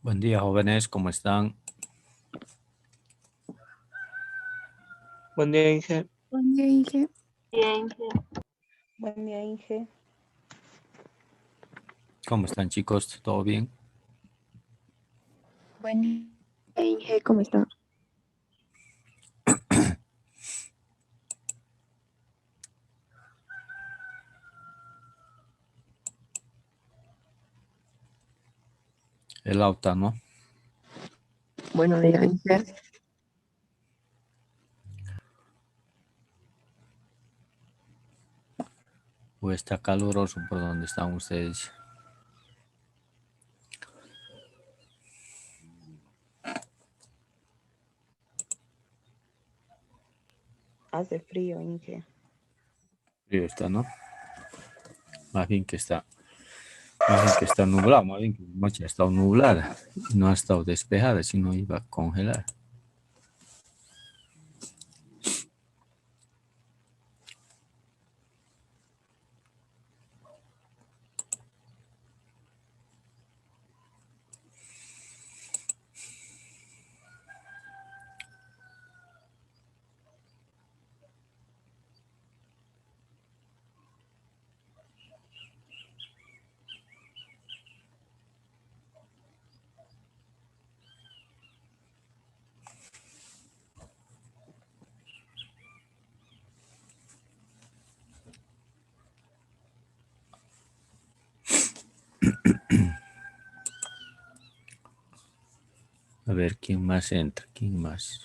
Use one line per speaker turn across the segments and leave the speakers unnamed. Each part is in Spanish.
Buen día, jóvenes, ¿cómo están?
Buen día, Inge.
Buen día, Inge.
Bien,
Buen día, Inge.
¿Cómo están, chicos? ¿Todo bien?
Buen día, Inge. ¿Cómo está?
El auto, ¿no?
Buenos días, Inge.
¿O está caluroso por donde están ustedes?
Hace frío, Inge.
Frío está, ¿no? Más bien que está nublado, más bien que la noche ha estado nublada. No ha estado despejada, sino iba a congelar. A ver, ¿quién más entra? ¿Quién más?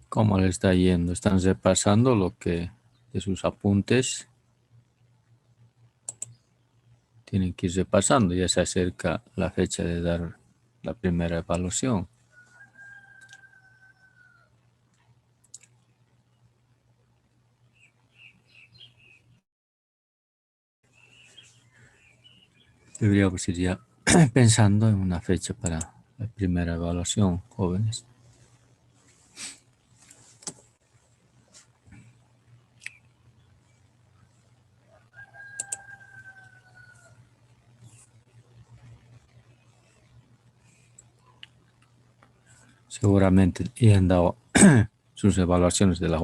¿Cómo le está yendo? ¿Están repasando lo que de sus apuntes? Tienen que ir repasando, ya se acerca la fecha de dar la primera evaluación. Deberíamos ir ya pensando en una fecha para la primera evaluación, jóvenes. Seguramente ya han dado sus evaluaciones de las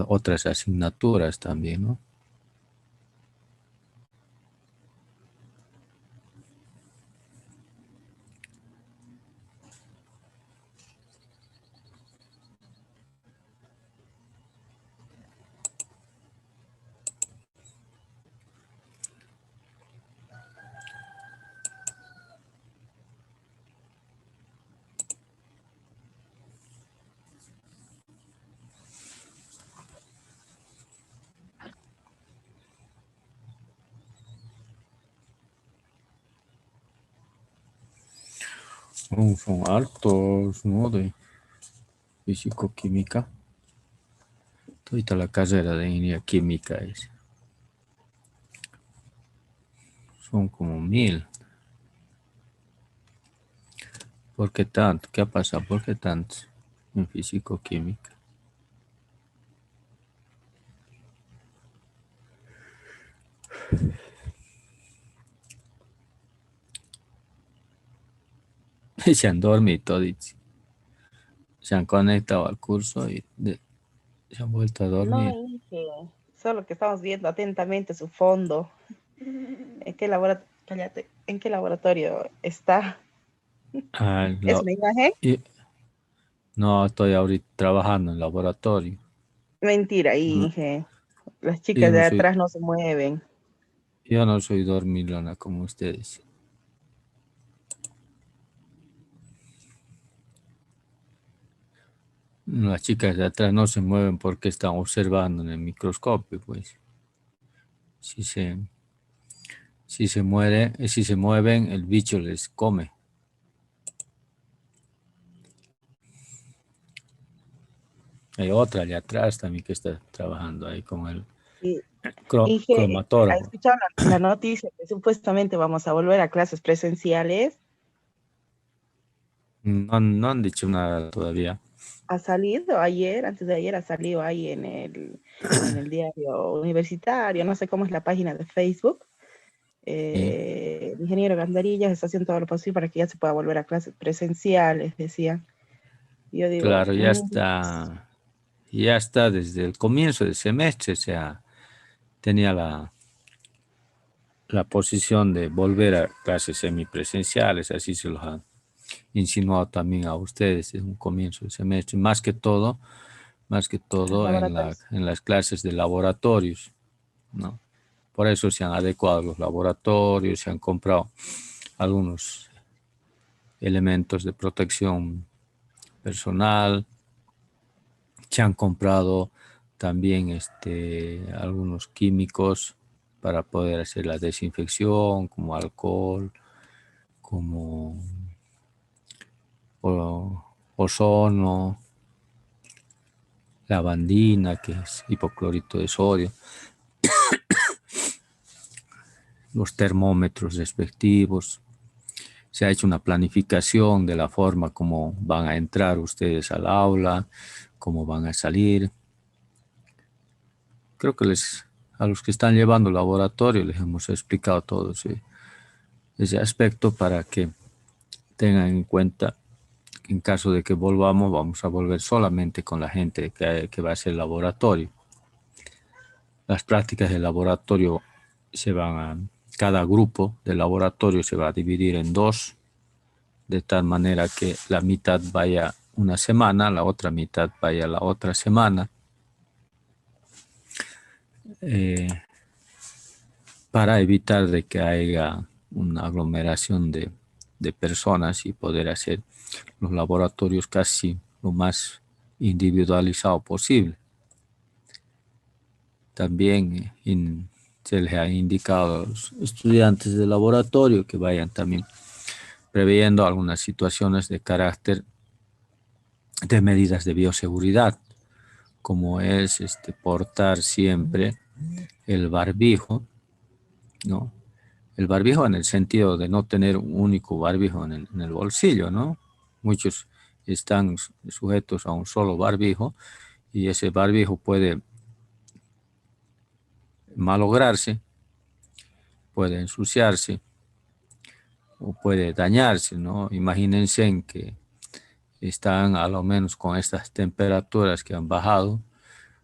otras asignaturas también, ¿no? Son altos, ¿no? De físico-química. Toda la carrera de ingeniería química son como 1000. ¿Por qué tanto? ¿Qué ha pasado? ¿Por qué tanto en físico-química? Se han dormido, dice. se han conectado al curso y se han vuelto a
No,
dormir.
Inge. Solo que estamos viendo atentamente su fondo. Cállate. ¿En qué laboratorio está?
Ah,
¿Es una imagen?
y- no, estoy ahorita trabajando en laboratorio.
Mentira,
No,
Inge. Las chicas
yo
de
no soy,
atrás no se mueven.
yo no soy dormilona como ustedes. Las chicas de atrás no se mueven porque están observando en el microscopio, pues. Si se, si se mueven, el bicho les come. Hay otra allá atrás también que está trabajando ahí con el
Y, Inge, ¿ha
cromatógrafo.
escuchado la noticia que supuestamente vamos a volver a clases presenciales?
No, no han dicho nada todavía.
Ha salido ayer, antes de ayer, ha salido ahí en el diario universitario, no sé cómo es la página de Facebook.
Sí.
El ingeniero Gandarillas está haciendo todo lo posible para que ya se pueda volver a clases presenciales, decían. Yo digo,
Claro, ya está desde el comienzo del semestre, o sea, tenía la posición de volver a clases semipresenciales, así se los han insinuado también a ustedes desde un comienzo del semestre, más que
los
todo
laboratorios.
en las clases de laboratorios, ¿no? Por eso se han adecuado los laboratorios, se han comprado algunos elementos de protección personal, se han comprado también algunos químicos para poder hacer la desinfección, como alcohol, como ozono, lavandina, que es hipoclorito de sodio, los termómetros respectivos. Se ha hecho una planificación de la forma como van a entrar ustedes al aula, cómo van a salir. Creo que a los que están llevando el laboratorio les hemos explicado todo ese aspecto para que tengan en cuenta que en caso de que volvamos, vamos a volver solamente con la gente que va a hacer laboratorio. Las prácticas de laboratorio cada grupo de laboratorio se va a dividir en dos, de tal manera que la mitad vaya una semana, la otra mitad vaya la otra semana, eh, para evitar de que haya una aglomeración de personas y poder hacer los laboratorios casi lo más individualizado posible. También se les ha indicado a los estudiantes de laboratorio que vayan también previendo algunas situaciones de carácter de medidas de bioseguridad, como es portar siempre el barbijo, ¿no? El barbijo en el sentido de no tener un único barbijo en el bolsillo, ¿no? Muchos están sujetos a un solo barbijo y ese barbijo puede malograrse, puede ensuciarse o puede dañarse, ¿no? Imagínense en que están a lo menos con estas temperaturas que han bajado,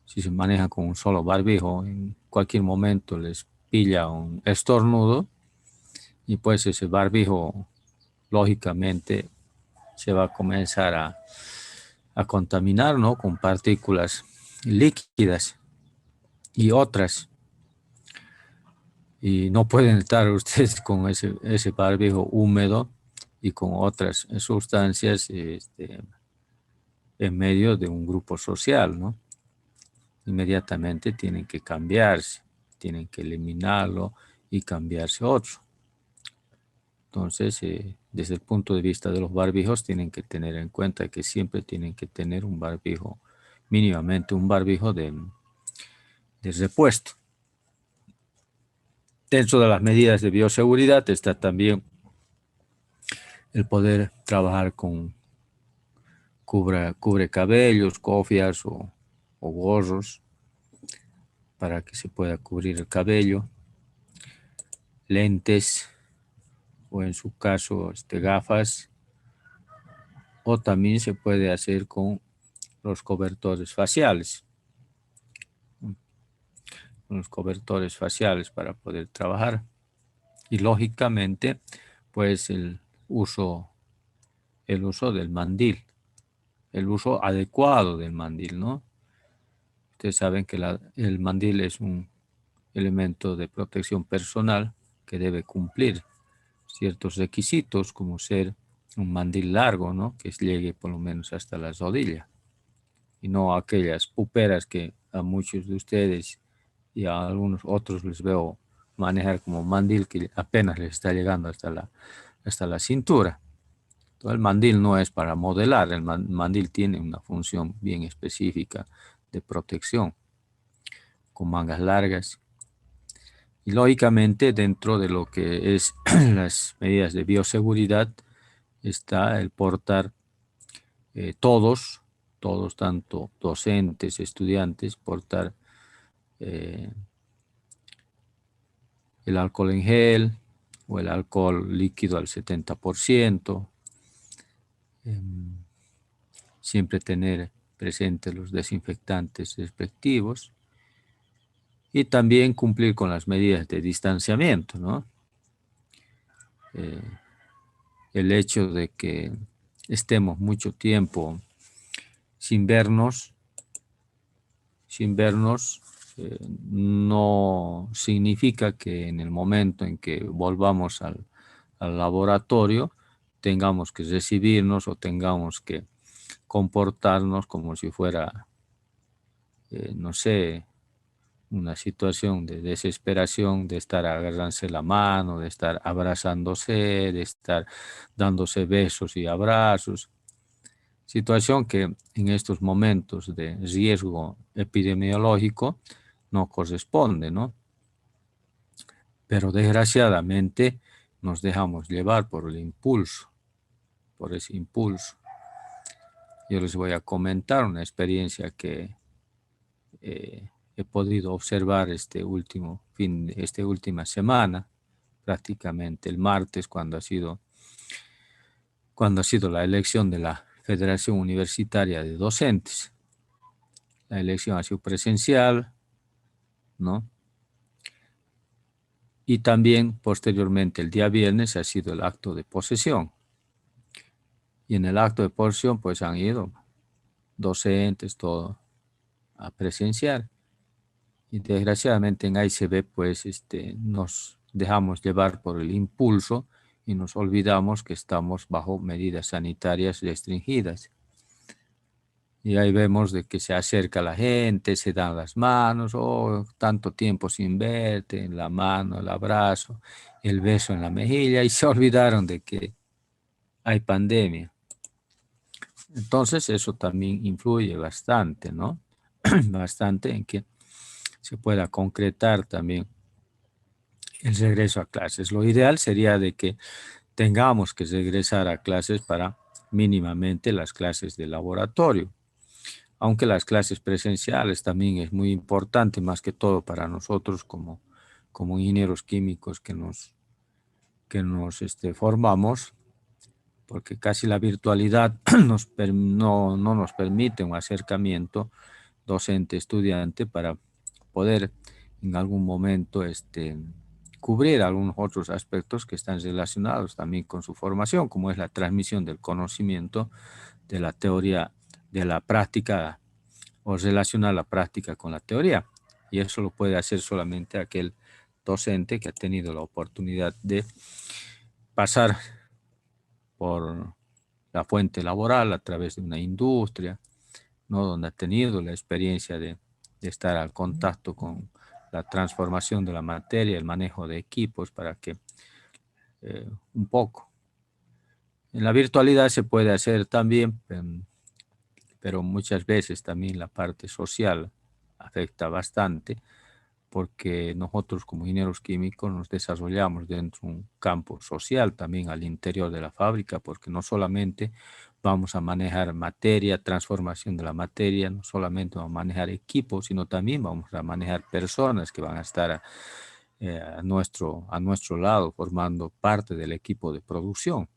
si se maneja con un solo barbijo, en cualquier momento les pilla un estornudo y pues ese barbijo lógicamente se va a comenzar a contaminar, ¿no? Con partículas líquidas y otras. Y no pueden estar ustedes con ese barbijo húmedo y con otras sustancias en medio de un grupo social, ¿no? Inmediatamente tienen que cambiarse, tienen que eliminarlo y cambiarse otro. Entonces, desde el punto de vista de los barbijos, tienen que tener en cuenta que siempre tienen que tener un barbijo, mínimamente un barbijo de repuesto. Dentro de las medidas de bioseguridad está también el poder trabajar con cubre cabellos, cofias o gorros para que se pueda cubrir el cabello, lentes o en su caso gafas o también se puede hacer con los cobertores faciales. Los cobertores faciales para poder trabajar. Y lógicamente, pues el uso del mandil, el uso adecuado del mandil, ¿no? Ustedes saben que el mandil es un elemento de protección personal que debe cumplir ciertos requisitos, como ser un mandil largo, ¿no? Que llegue por lo menos hasta las rodillas, y no aquellas puperas que a muchos de ustedes y a algunos otros les veo manejar como mandil que apenas les está llegando hasta la cintura. Entonces, el mandil no es para modelar, el mandil tiene una función bien específica de protección, con mangas largas. Y lógicamente dentro de lo que es las medidas de bioseguridad está el portar todos, tanto docentes, estudiantes, portar el alcohol en gel o el alcohol líquido al 70%. Siempre tener presentes los desinfectantes respectivos y también cumplir con las medidas de distanciamiento, ¿no? El hecho de que estemos mucho tiempo sin vernos no significa que en el momento en que volvamos al laboratorio tengamos que recibirnos o tengamos que comportarnos como si fuera, no sé, una situación de desesperación, de estar agarrándose la mano, de estar abrazándose, de estar dándose besos y abrazos. Situación que en estos momentos de riesgo epidemiológico no corresponde, ¿no? Pero desgraciadamente nos dejamos llevar por el impulso, por ese impulso. Yo les voy a comentar una experiencia que he podido observar esta última semana, prácticamente el martes, cuando ha sido la elección de la Federación Universitaria de Docentes. La elección ha sido presencial, ¿no? Y también posteriormente el día viernes ha sido el acto de posesión. Y en el acto de posesión pues han ido docentes, todo a presenciar. Y desgraciadamente en ICB pues nos dejamos llevar por el impulso y nos olvidamos que estamos bajo medidas sanitarias restringidas. Y ahí vemos de que se acerca la gente, se dan las manos, oh, tanto tiempo sin verte, en la mano, el abrazo, el beso en la mejilla, y se olvidaron de que hay pandemia. Entonces eso también influye bastante, ¿no? Bastante en que se pueda concretar también el regreso a clases. Lo ideal sería de que tengamos que regresar a clases para mínimamente las clases de laboratorio. Aunque las clases presenciales también es muy importante, más que todo para nosotros como ingenieros químicos que nos formamos, porque casi la virtualidad no nos permite un acercamiento docente-estudiante para poder en algún momento cubrir algunos otros aspectos que están relacionados también con su formación, como es la transmisión del conocimiento de la teoría, de la práctica, o relacionar la práctica con la teoría. Y eso lo puede hacer solamente aquel docente que ha tenido la oportunidad de pasar por la fuente laboral a través de una industria, ¿no? Donde ha tenido la experiencia de estar al contacto con la transformación de la materia, el manejo de equipos para que un poco. En la virtualidad se puede hacer también, pero muchas veces también la parte social afecta bastante porque nosotros como ingenieros químicos nos desarrollamos dentro de un campo social también al interior de la fábrica, porque no solamente vamos a manejar materia, transformación de la materia, no solamente vamos a manejar equipos, sino también vamos a manejar personas que van a estar a nuestro lado formando parte del equipo de producción.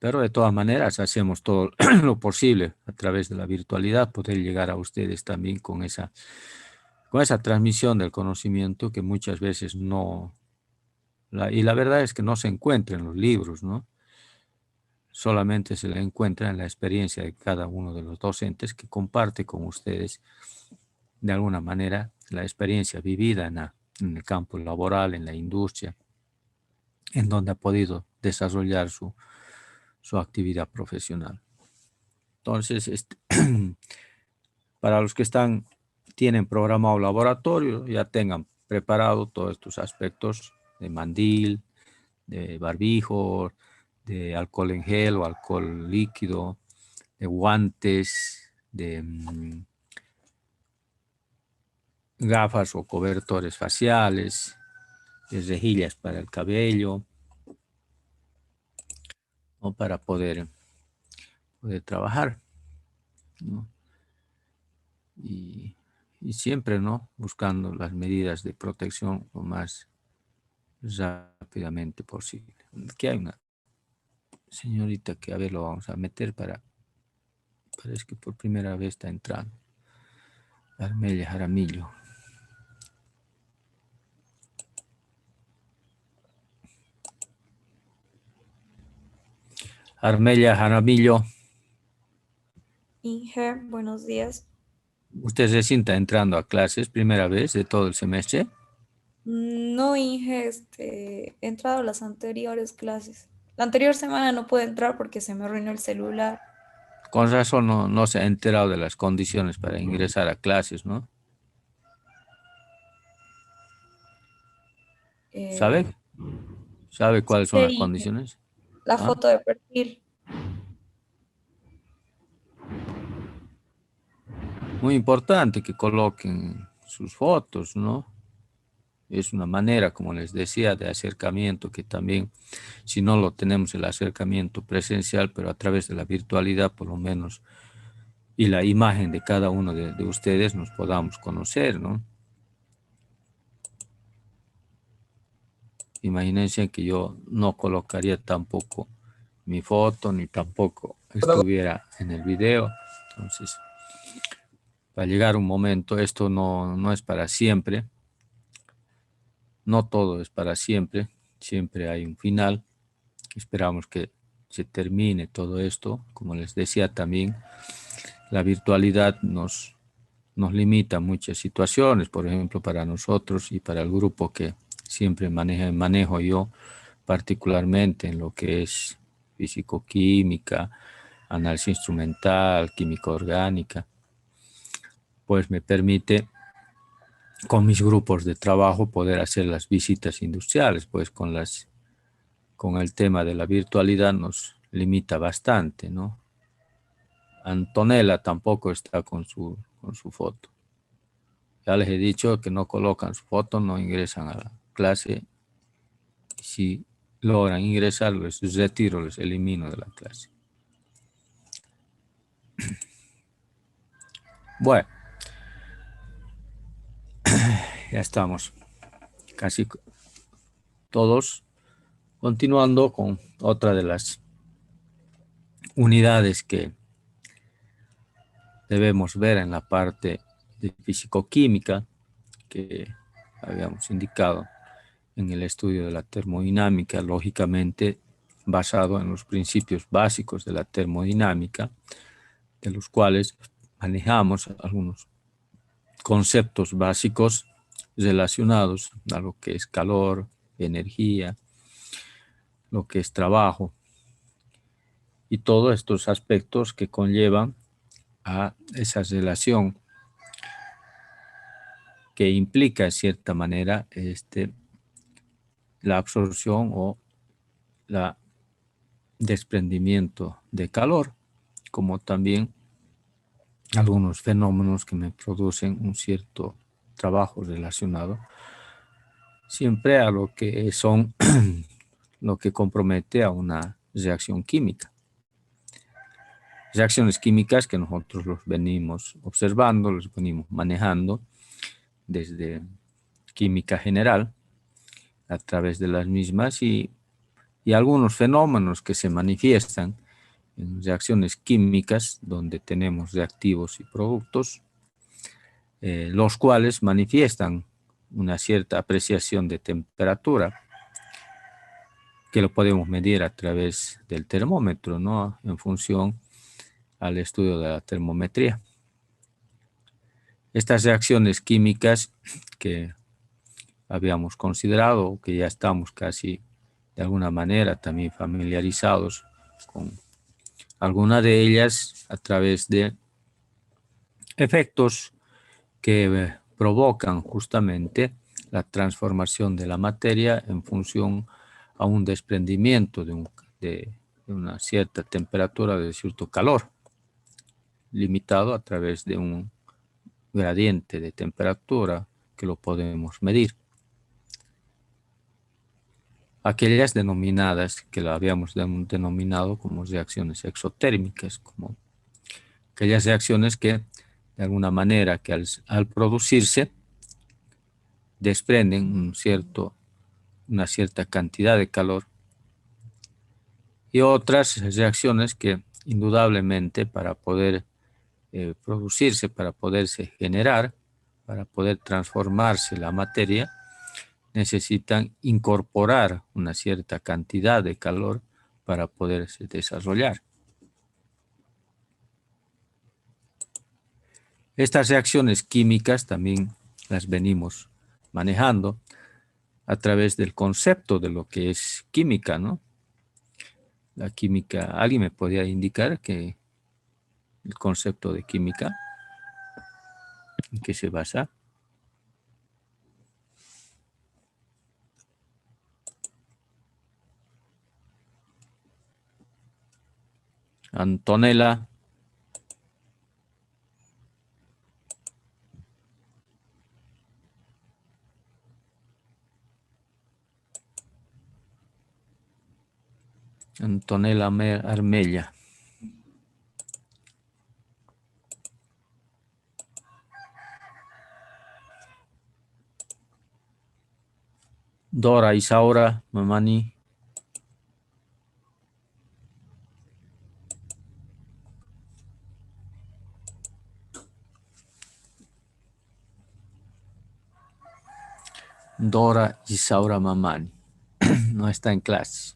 Pero de todas maneras hacemos todo lo posible a través de la virtualidad, poder llegar a ustedes también con esa transmisión del conocimiento que muchas veces no, y la verdad es que no se encuentra en los libros, ¿no? Solamente se le encuentra en la experiencia de cada uno de los docentes que comparte con ustedes de alguna manera la experiencia vivida en el campo laboral, en la industria, en donde ha podido desarrollar su actividad profesional. Entonces, para los que tienen programado laboratorio, ya tengan preparado todos estos aspectos de mandil, de barbijo, de alcohol en gel o alcohol líquido, de guantes, de gafas o cobertores faciales, de rejillas para el cabello, o para poder trabajar, ¿no? Y siempre, ¿no? Buscando las medidas de protección lo más rápidamente posible. Aquí hay una señorita que, a ver, lo vamos a meter parece que por primera vez está entrando. Armelia Jaramillo. Armelia Jaramillo.
Inge, buenos días.
¿Usted recién está entrando a clases, primera vez de todo el semestre?
No, Inge, he entrado a las anteriores clases. La anterior semana no pude entrar porque se me arruinó el celular.
Con razón no se ha enterado de las condiciones para ingresar a clases, ¿no?
Eh,
¿Sabe cuáles son
sí,
las
Inge,
condiciones?
la
¿Ah?
foto de perfil.
Muy importante que coloquen sus fotos, ¿no? Es una manera, como les decía, de acercamiento que también, si no lo tenemos el acercamiento presencial, pero a través de la virtualidad por lo menos, y la imagen de cada uno de ustedes nos podamos conocer, ¿no? Imagínense que yo no colocaría tampoco mi foto, ni tampoco estuviera en el video. Entonces, va a llegar un momento, esto no es para siempre. No todo es para siempre. Siempre hay un final. Esperamos que se termine todo esto. Como les decía también, la virtualidad nos limita muchas situaciones. Por ejemplo, para nosotros y para el grupo que siempre manejo yo, particularmente en lo que es físico-química, análisis instrumental, química orgánica, pues me permite con mis grupos de trabajo poder hacer las visitas industriales, pues con el tema de la virtualidad nos limita bastante, ¿no? Antonella tampoco está con su foto. Ya les he dicho que no colocan su foto, no ingresan a la clase. Si logran ingresar, les retiro, les elimino de la clase. Bueno, ya estamos casi todos. Continuando con otra de las unidades que debemos ver en la parte de físico-química que habíamos indicado en el estudio de la termodinámica, lógicamente basado en los principios básicos de la termodinámica, de los cuales manejamos algunos conceptos básicos relacionados a lo que es calor, energía, lo que es trabajo y todos estos aspectos que conllevan a esa relación que implica en cierta manera la absorción o la desprendimiento de calor, como también algunos fenómenos que me producen un cierto trabajo relacionado siempre a lo que son lo que compromete a una reacción química. Reacciones químicas que nosotros los venimos observando, los venimos manejando desde química general a través de las mismas y y algunos fenómenos que se manifiestan en reacciones químicas donde tenemos reactivos y productos, los cuales manifiestan una cierta apreciación de temperatura que lo podemos medir a través del termómetro, ¿no? En función al estudio de la termometría. Estas reacciones químicas que habíamos considerado, que ya estamos casi de alguna manera también familiarizados con alguna de ellas a través de efectos que provocan justamente la transformación de la materia en función a un desprendimiento de una cierta temperatura, de cierto calor, limitado a través de un gradiente de temperatura que lo podemos medir. Aquellas denominadas, que lo habíamos denominado como reacciones exotérmicas, como aquellas reacciones que de alguna manera que al producirse desprenden una cierta cantidad de calor, y otras reacciones que indudablemente para poder producirse, para poderse generar, para poder transformarse la materia, necesitan incorporar una cierta cantidad de calor para poderse desarrollar. Estas reacciones químicas también las venimos manejando a través del concepto de lo que es química, ¿no? La química, ¿alguien me podría indicar que el concepto de química en qué se basa? Antonella. Antonella Armella. Dora Isaura Mamani. Dora Isaura Mamani. No está en clase.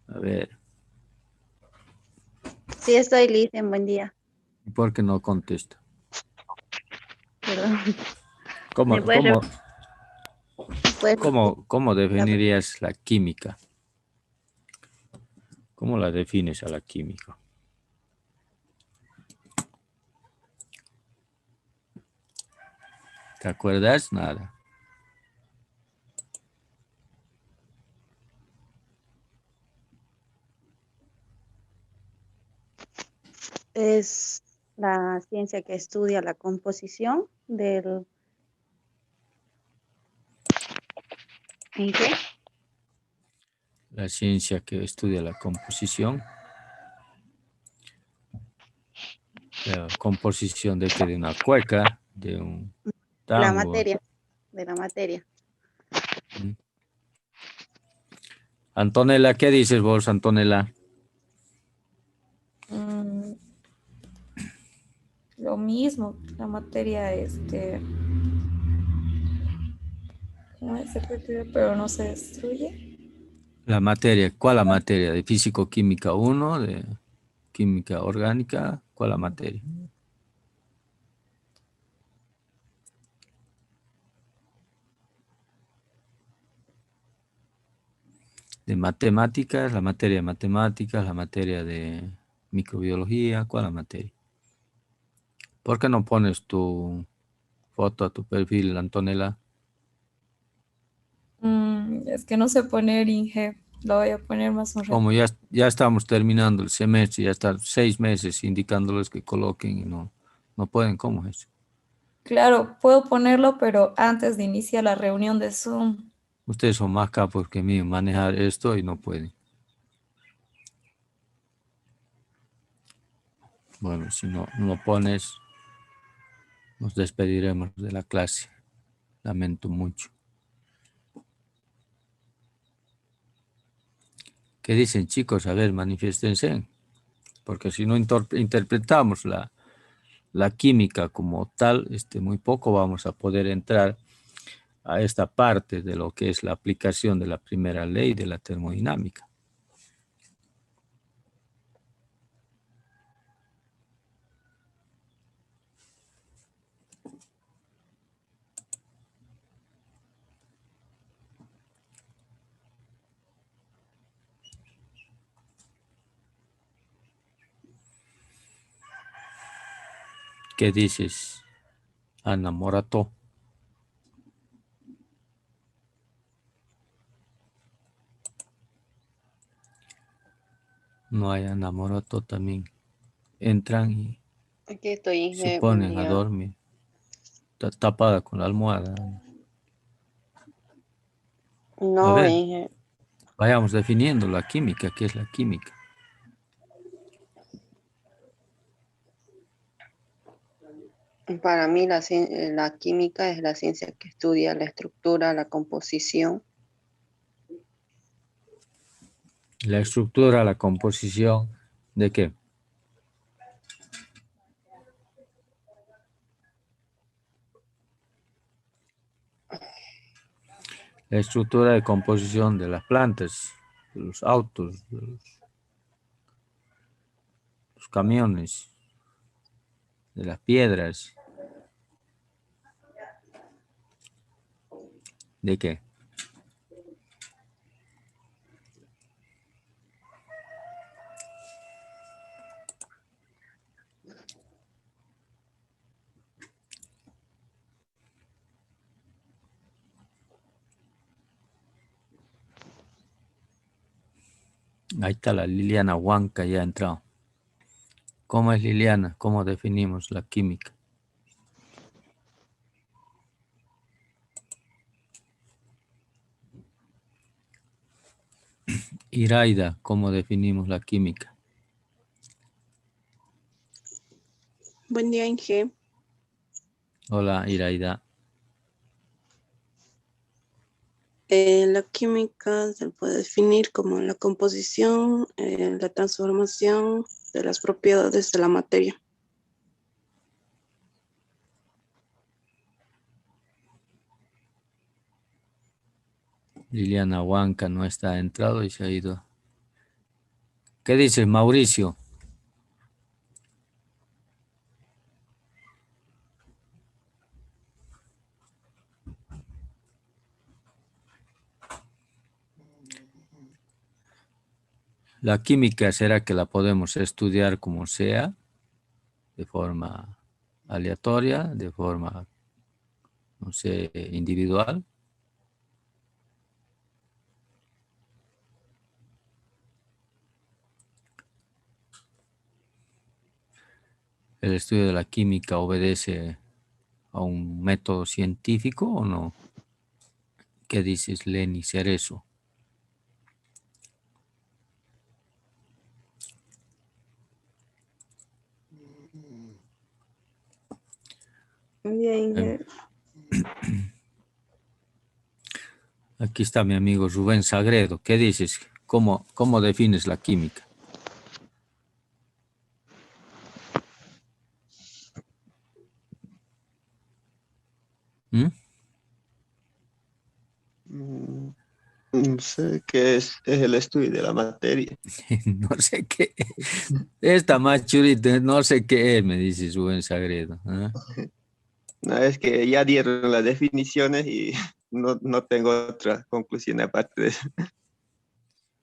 A ver.
Sí, estoy lista. Buen día.
¿Por qué no contesta?
Perdón.
¿Cómo,
¿Me puedes
cómo,
puedes-
cómo definirías la química? ¿Cómo la defines a la química? ¿Te acuerdas? Nada.
Es la ciencia que estudia la composición del... ¿En qué?
La ciencia que estudia la composición. La composición de que de una cueca, de un
La
tango.
materia. De la materia.
Antonella, ¿qué dices vos, Antonella?
Lo mismo, la materia, ¿cómo es? Pero no se destruye.
La materia, ¿cuál la materia? ¿De físico-química 1? ¿De química orgánica? ¿Cuál la materia? De matemáticas, la materia de matemáticas, la materia de microbiología, ¿cuál la materia? ¿Por qué no pones tu foto a tu perfil, Antonella?
Es que no sé poner Inge, lo voy a poner más un rato.
Como ya estamos terminando el semestre, ya están 6 meses indicándoles que coloquen y no pueden, ¿cómo es?
Claro, puedo ponerlo, pero antes de iniciar la reunión de Zoom.
Ustedes son más capos que mí en manejar esto y no pueden. Bueno, si no lo pones, nos despediremos de la clase. Lamento mucho. ¿Qué dicen, chicos? A ver, manifiéstense. Porque si no interpretamos la química como tal, muy poco vamos a poder entrar a esta parte de lo que es la aplicación de la primera ley de la termodinámica. ¿Qué dices, Ana Morato? No hay Ana Morato también. Entran y
Aquí estoy, Inge.
se
Buen
ponen a
día.
dormir. Está tapada con la almohada. A
No,
ver.
Inge.
Vayamos definiendo la química. ¿Qué es la química?
Para mí la química es la ciencia que estudia la estructura, la composición.
La estructura, la composición, ¿de qué? La estructura de composición de las plantas, de los autos, de los camiones, de las piedras. ¿De qué? Ahí está la Liliana Huanca, ya ha entrado. ¿Cómo es Liliana? ¿Cómo definimos la química? Iraida, ¿cómo definimos la química?
Buen día, Inge.
Hola, Iraida.
La química se puede definir como la composición, la transformación de las propiedades de la materia.
Liliana Huanca no está entrado y se ha ido. ¿Qué dices, Mauricio? La química, ¿será que la podemos estudiar como sea? De forma aleatoria, de forma, no sé, individual. ¿El estudio de la química obedece a un método científico o no? ¿Qué dices, Lenny Cerezo?
Buen día, Inge.
Aquí está mi amigo Rubén Sagredo. ¿Qué dices? ¿Cómo defines la química? ¿Mm?
No sé qué es el estudio de la materia.
No sé qué. Esta machurita, no sé qué es, me dice Rubén Sagredo. ¿Ah?
No, es que ya dieron las definiciones y no tengo otra conclusión aparte de eso.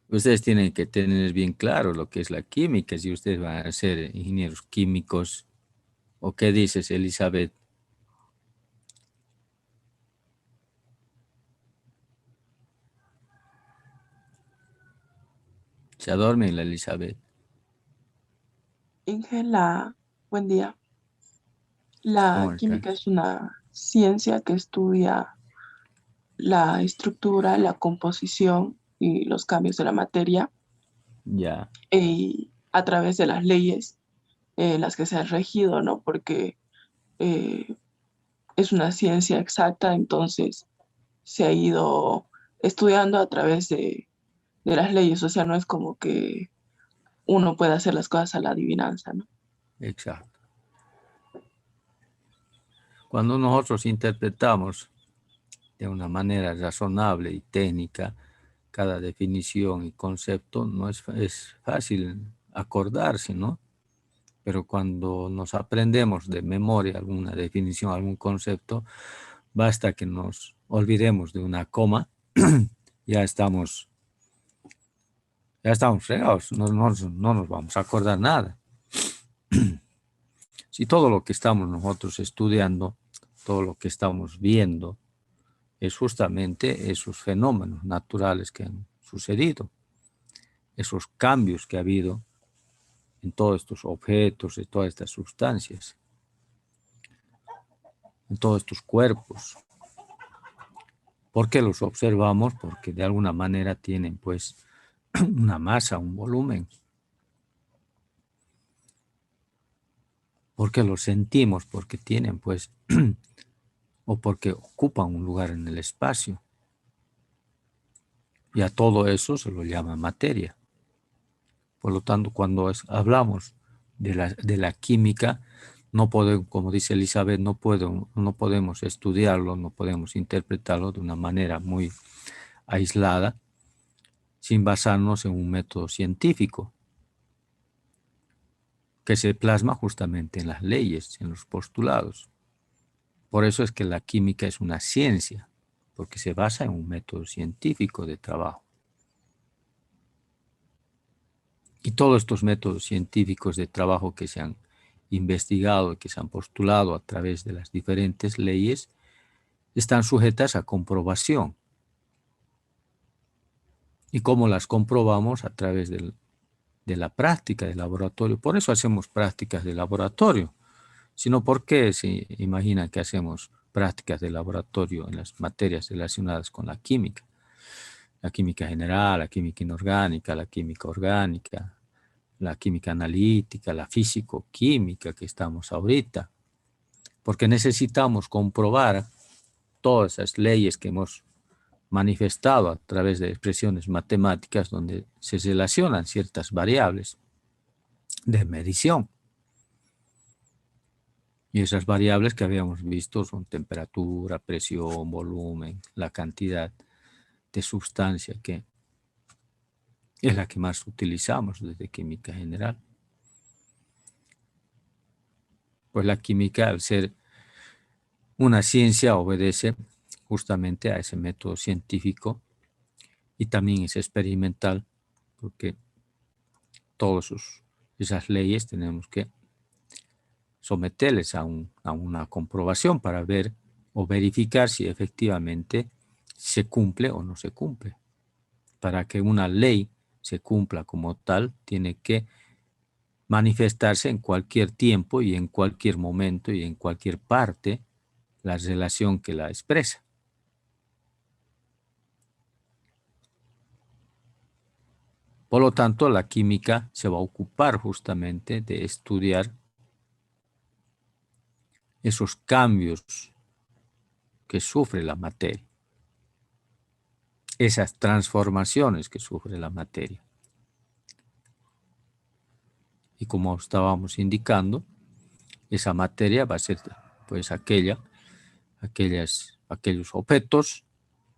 Ustedes tienen que tener bien claro lo que es la química, si ustedes van a ser ingenieros químicos. ¿O qué dices, Elizabeth? Se adorme la Elizabeth.
Inge, buen día. La
¿Cómo está?
química es una ciencia que estudia la estructura, la composición y los cambios de la materia
Ya.
a través de las leyes las que se han regido, ¿no? Porque eh, es una ciencia exacta, entonces se ha ido estudiando a través de
las leyes, o sea, no es como que uno puede hacer las cosas a la adivinanza, ¿no?
Exacto. Cuando nosotros interpretamos de una manera razonable y técnica cada definición y concepto, no es fácil acordarse, ¿no? Pero cuando nos aprendemos de memoria alguna definición, algún concepto, basta que nos olvidemos de una coma, ya estamos fregados, no nos vamos a acordar nada. Si todo lo que estamos nosotros estudiando, todo lo que estamos viendo, es justamente esos fenómenos naturales que han sucedido, esos cambios que ha habido en todos estos objetos, en todas estas sustancias, en todos estos cuerpos. ¿Por qué los observamos? Porque de alguna manera tienen pues una masa, un volumen. ¿Por qué los sentimos? Porque tienen pues, o porque ocupan un lugar en el espacio. Y a todo eso se lo llama materia. Por lo tanto, cuando hablamos de la química, no podemos, como dice Elizabeth, no podemos estudiarlo, no podemos interpretarlo de una manera muy aislada, sin basarnos en un método científico que se plasma justamente en las leyes, en los postulados. Por eso es que la química es una ciencia, porque se basa en un método científico de trabajo. Y todos estos métodos científicos de trabajo que se han investigado, que se han postulado a través de las diferentes leyes, están sujetas a comprobación. ¿Y cómo las comprobamos? A través de la práctica de laboratorio. Por eso hacemos prácticas de laboratorio. Sino, ¿por qué se imagina que hacemos prácticas de laboratorio en las materias relacionadas con la química? La química general, la química inorgánica, la química orgánica, la química analítica, la físico-química que estamos ahorita. Porque necesitamos comprobar todas esas leyes que hemos manifestado a través de expresiones matemáticas donde se relacionan ciertas variables de medición. Y esas variables que habíamos visto son temperatura, presión, volumen, la cantidad de sustancia que es la que más utilizamos desde química general. Pues la química, al ser una ciencia, obedece justamente a ese método científico y también es experimental, porque todas esas leyes tenemos que someterles a una comprobación para ver o verificar si efectivamente se cumple o no se cumple. Para que una ley se cumpla como tal, tiene que manifestarse en cualquier tiempo y en cualquier momento y en cualquier parte la relación que la expresa. Por lo tanto, la química se va a ocupar justamente de estudiar esos cambios que sufre la materia, esas transformaciones que sufre la materia. Y como estábamos indicando, esa materia va a ser pues aquellos objetos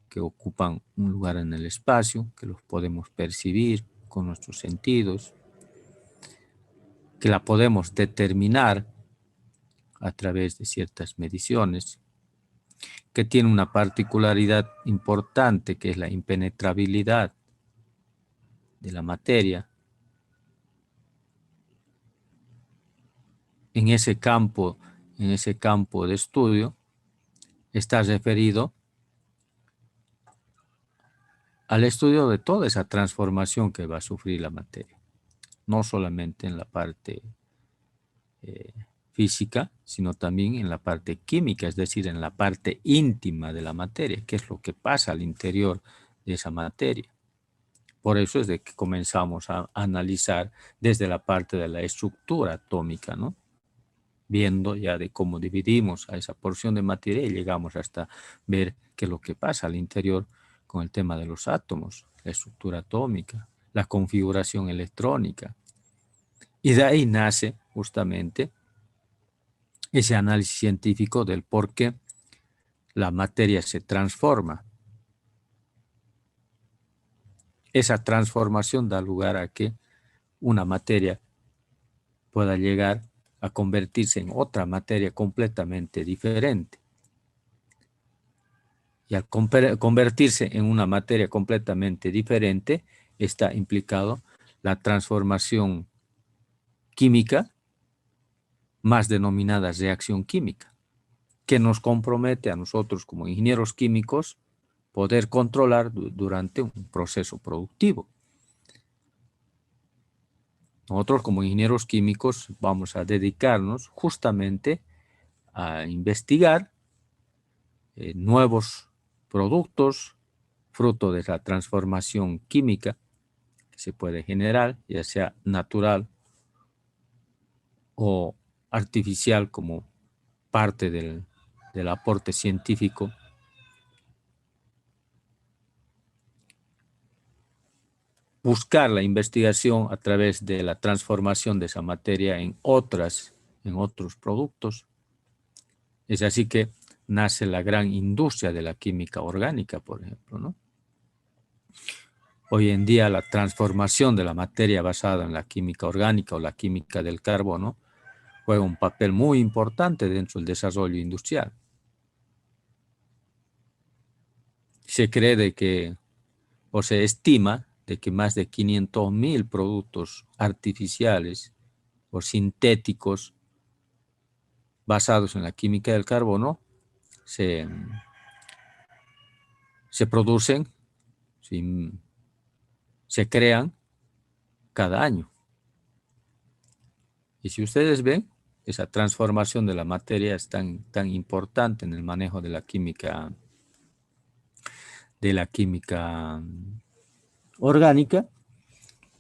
que ocupan un lugar en el espacio, que los podemos percibir con nuestros sentidos, que la podemos determinar a través de ciertas mediciones, que tiene una particularidad importante que es la impenetrabilidad de la materia. En ese campo de estudio está referido al estudio de toda esa transformación que va a sufrir la materia, no solamente en la parte física, sino también en la parte química, es decir, en la parte íntima de la materia, qué es lo que pasa al interior de esa materia. Por eso es de que comenzamos a analizar desde la parte de la estructura atómica, ¿no? Viendo ya de cómo dividimos a esa porción de materia y llegamos hasta ver qué es lo que pasa al interior con el tema de los átomos, la estructura atómica, la configuración electrónica. Y de ahí nace justamente ese análisis científico del por qué la materia se transforma. Esa transformación da lugar a que una materia pueda llegar a convertirse en otra materia completamente diferente. Y al convertirse en una materia completamente diferente, está implicado la transformación química, más denominada reacción química, que nos compromete a nosotros como ingenieros químicos poder controlar durante un proceso productivo. Nosotros como ingenieros químicos vamos a dedicarnos justamente a investigar nuevos productos fruto de la transformación química que se puede generar, ya sea natural o artificial como parte del aporte científico. Buscar la investigación a través de la transformación de esa materia en otros productos. Es así que nace la gran industria de la química orgánica, por ejemplo, ¿no? Hoy en día la transformación de la materia basada en la química orgánica o la química del carbono juega un papel muy importante dentro del desarrollo industrial. Se cree de que, o se estima de que más de 500.000 productos artificiales o sintéticos basados en la química del carbono se producen, se crean cada año. Y si ustedes ven, esa transformación de la materia es tan importante en el manejo de la química orgánica,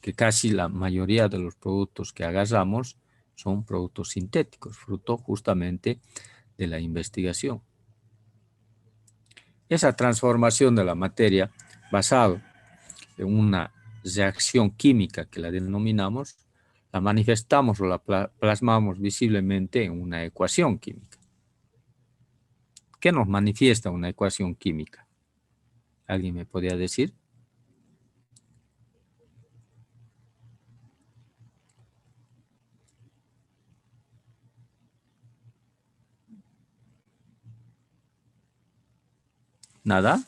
que casi la mayoría de los productos que agarramos son productos sintéticos, fruto justamente de la investigación. Esa transformación de la materia basada en una reacción química que la denominamos, la manifestamos o la plasmamos visiblemente en una ecuación química. ¿Qué nos manifiesta una ecuación química? ¿Alguien me podría decir? ¿Nada?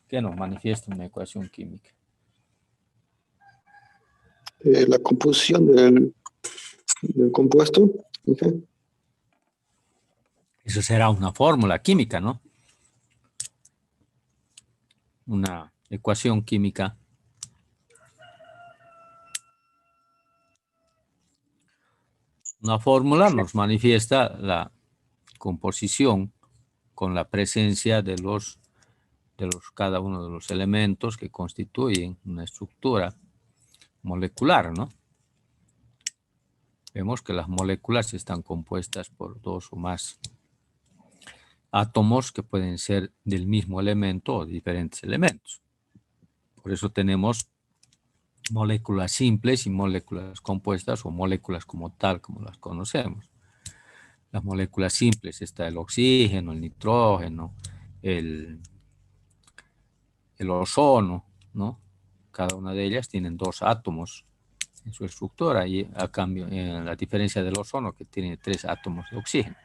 ¿Qué nos manifiesta una ecuación química?
La composición del compuesto. Okay.
Eso será una fórmula química, ¿no? Una ecuación química. Una fórmula nos manifiesta la composición con la presencia de cada uno de los elementos que constituyen una estructura molecular, ¿no? Vemos que las moléculas están compuestas por dos o más átomos que pueden ser del mismo elemento o diferentes elementos. Por eso tenemos moléculas simples y moléculas compuestas o moléculas como tal, como las conocemos. Las moléculas simples está el oxígeno, el nitrógeno, el ozono, ¿no? Cada una de ellas tienen dos átomos en su estructura y a cambio, la diferencia del ozono que tiene 3 átomos de oxígeno.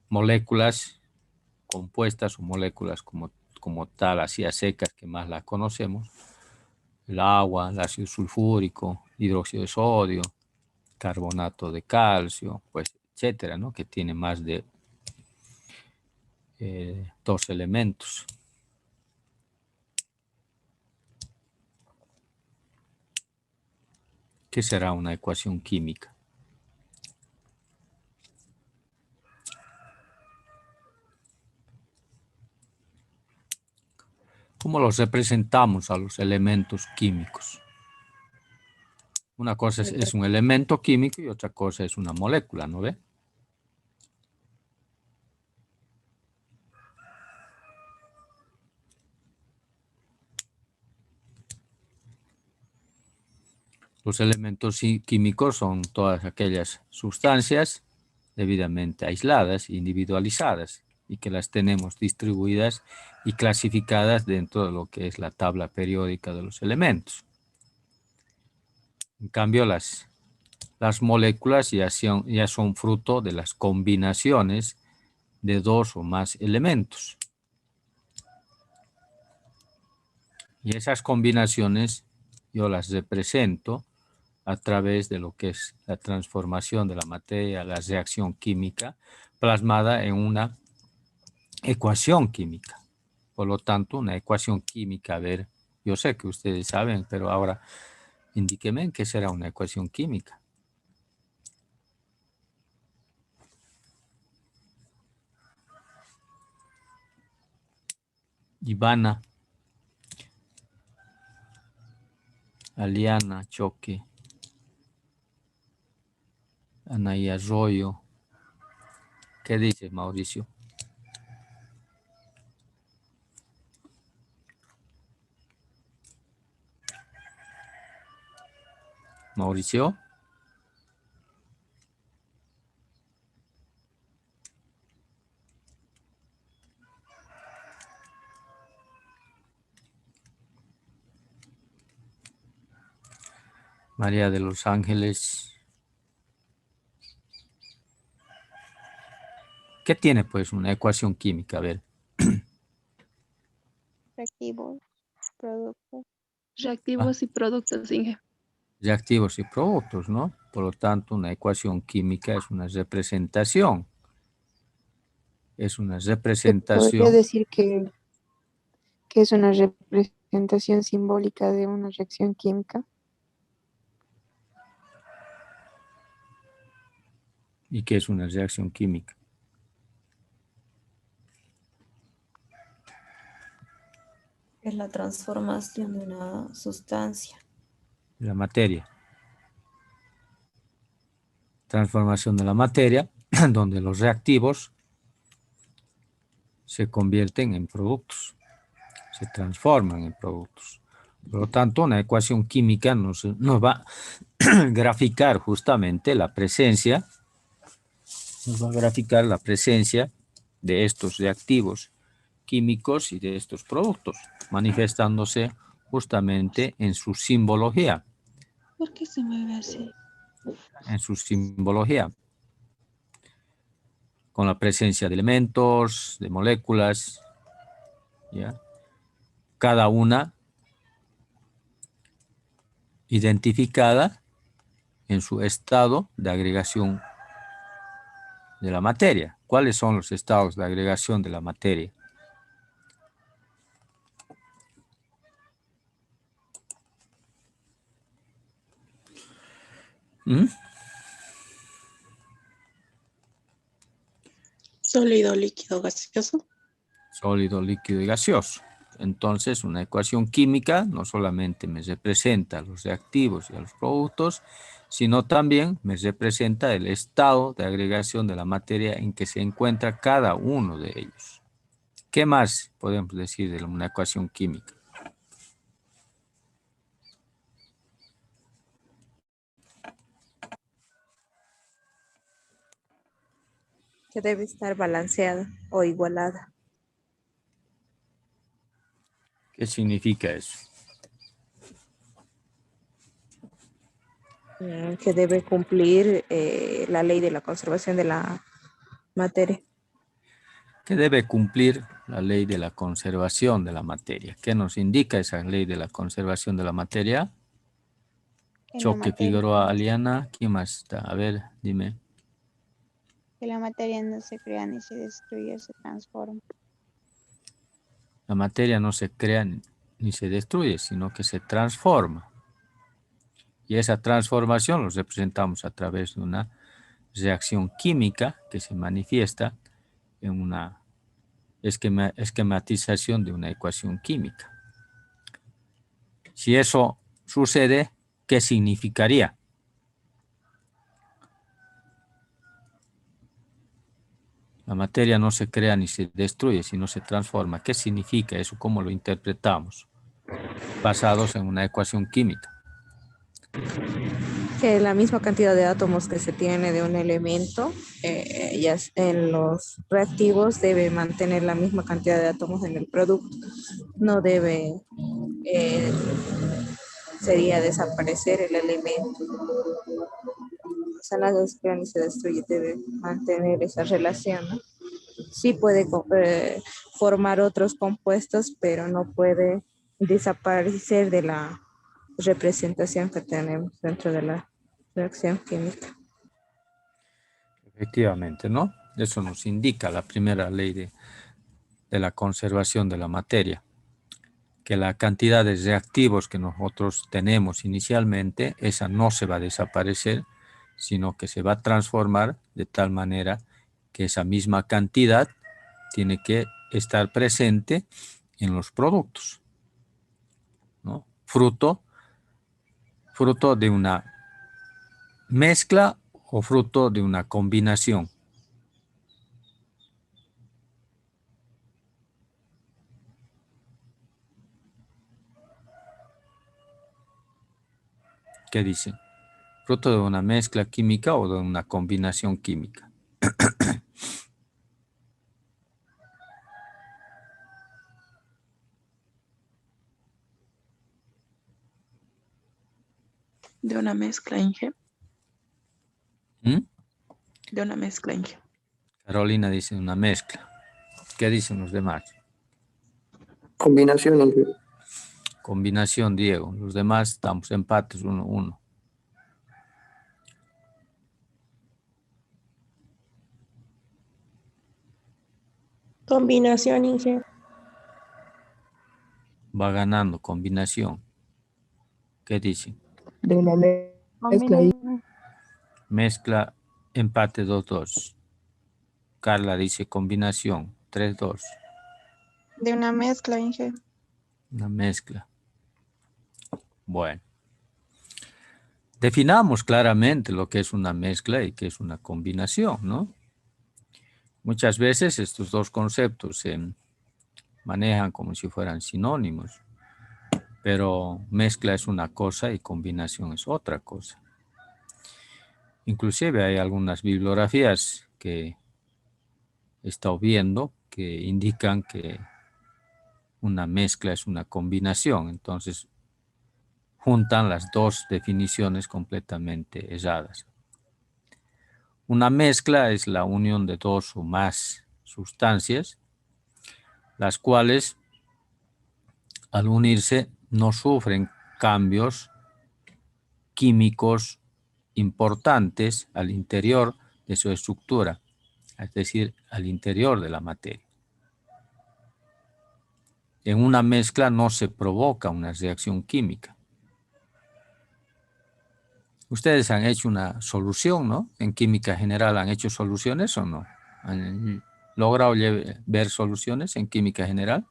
Moléculas compuestas o moléculas como tal, así a secas que más las conocemos, el agua, el ácido sulfúrico, hidróxido de sodio, carbonato de calcio, pues, etcétera, ¿no? Que tiene más de 2 elementos. ¿Qué será una ecuación química? ¿Cómo los representamos a los elementos químicos? Una cosa es un elemento químico y otra cosa es una molécula, ¿no ve? Los elementos químicos son todas aquellas sustancias debidamente aisladas, individualizadas, y que las tenemos distribuidas y clasificadas dentro de lo que es la tabla periódica de los elementos. En cambio, las moléculas ya son fruto de las combinaciones de dos o más elementos. Y esas combinaciones yo las represento a través de lo que es la transformación de la materia, la reacción química, plasmada en una ecuación química. Por lo tanto, una ecuación química, a ver, yo sé que ustedes saben, pero ahora indíquenme qué será una ecuación química. Ivana, Aliana, Choque, Anaí Arroyo. ¿Qué dice Mauricio? Mauricio. María de los Ángeles. ¿Qué tiene pues una ecuación química? A ver.
Reactivos, productos.
Reactivos y productos, Inge.
Reactivos y productos, ¿no? Por lo tanto, una ecuación química es una representación. Es una
¿Se podría
representación.
decir que es una representación simbólica de una reacción química?
¿Y qué es una reacción química?
Es la transformación de una sustancia.
La materia. Transformación de la materia, donde los reactivos se convierten en productos, se transforman en productos. Por lo tanto, una ecuación química nos va a graficar justamente la presencia, de estos reactivos químicos y de estos productos, manifestándose justamente en su simbología.
¿Por qué se mueve así?
En su simbología, con la presencia de elementos, de moléculas, ¿ya? Cada una identificada en su estado de agregación de la materia. ¿Cuáles son los estados de agregación de la materia? ¿Mm?
Sólido, líquido, gaseoso.
Sólido, líquido y gaseoso. Entonces, una ecuación química no solamente me representa a los reactivos y a los productos, sino también me representa el estado de agregación de la materia en que se encuentra cada uno de ellos. ¿Qué más podemos decir de una ecuación química?
Que debe estar balanceada o igualada.
¿Qué significa eso?
Que debe cumplir la ley de la conservación de la materia.
Que debe cumplir la ley de la conservación de la materia. ¿Qué nos indica esa ley de la conservación de la materia? Choque, Figueroa, Aliana. ¿Quién más está? A ver, dime.
Que la materia no se crea ni se destruye, se transforma.
La materia no se crea ni se destruye, sino que se transforma. Y esa transformación lo representamos a través de una reacción química que se manifiesta en una esquematización de una ecuación química. Si eso sucede, ¿qué significaría? La materia no se crea ni se destruye, sino se transforma. ¿Qué significa eso? ¿Cómo lo interpretamos? Basados en una ecuación química.
Que la misma cantidad de átomos que se tiene de un elemento, en los reactivos debe mantener la misma cantidad de átomos en el producto. No debe, eh, sería desaparecer el elemento. O sea, nada se crea ni se destruye, debe mantener esa relación, ¿no? Sí puede formar otros compuestos, pero no puede desaparecer de la representación que tenemos dentro de la reacción química.
Efectivamente, ¿no? Eso nos indica la primera ley de la conservación de la materia, que la cantidad de reactivos que nosotros tenemos inicialmente, esa no se va a desaparecer, sino que se va a transformar de tal manera que esa misma cantidad tiene que estar presente en los productos, ¿no? Fruto de una mezcla o fruto de una combinación. ¿Qué dicen? ¿Fruto de una mezcla química o de una combinación química?
De una mezcla, Inge.
¿Mm?
De una mezcla, Inge.
Carolina dice una mezcla. ¿Qué dicen los demás?
Combinación, Inge.
Combinación, Diego. Los demás estamos empates 1-1.
Combinación, Inge.
Va ganando combinación. ¿Qué dicen?
De una mezcla.
Combinación.
Mezcla, empate 2-2. Carla dice combinación 3-2.
De una mezcla, Inge.
Una mezcla. Bueno. Definamos claramente lo que es una mezcla y qué es una combinación, ¿no? Muchas veces estos dos conceptos se manejan como si fueran sinónimos, pero mezcla es una cosa y combinación es otra cosa. Inclusive hay algunas bibliografías que he estado viendo que indican que una mezcla es una combinación, entonces juntan las dos definiciones completamente erradas. Una mezcla es la unión de dos o más sustancias, las cuales al unirse no sufren cambios químicos importantes al interior de su estructura, es decir, al interior de la materia. En una mezcla no se provoca una reacción química. Ustedes han hecho una solución, ¿no? En química general, ¿han hecho soluciones o no? ¿Han logrado ver soluciones en química general?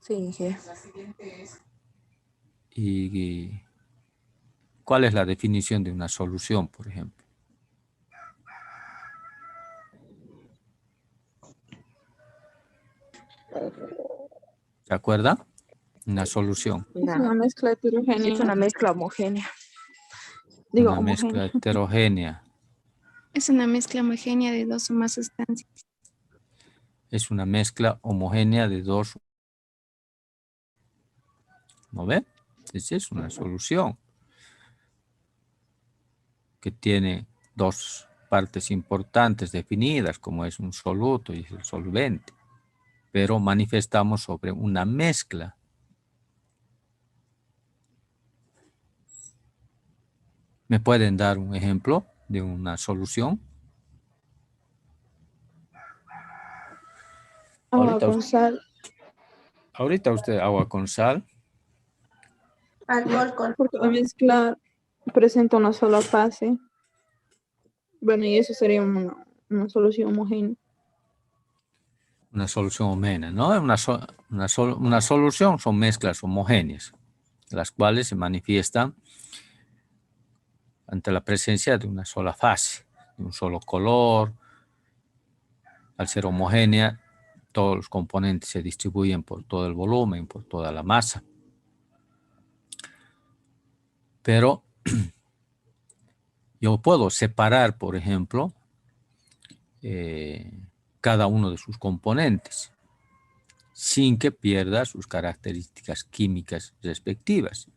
Sí, Inge.
¿Y cuál es la definición de una solución, por ejemplo? ¿Se acuerda? Una solución.
Es una mezcla heterogénea.
Es una mezcla homogénea.
Una mezcla heterogénea.
Es una mezcla homogénea de dos o más sustancias.
Es una mezcla homogénea de dos. ¿No ve? Esa es una solución que tiene dos partes importantes definidas, como es un soluto y el solvente, pero manifestamos sobre una mezcla. ¿Me pueden dar un ejemplo de una solución?
Agua con sal.
Ahorita usted agua con sal.
Alcohol.
Porque la mezcla presenta una sola fase. Bueno, y eso sería una solución homogénea.
Una solución homogénea, ¿no? Una solución son mezclas homogéneas, las cuales se manifiestan ante la presencia de una sola fase, de un solo color. Al ser homogénea, todos los componentes se distribuyen por todo el volumen, por toda la masa. Pero yo puedo separar, por ejemplo, cada uno de sus componentes sin que pierda sus características químicas respectivas.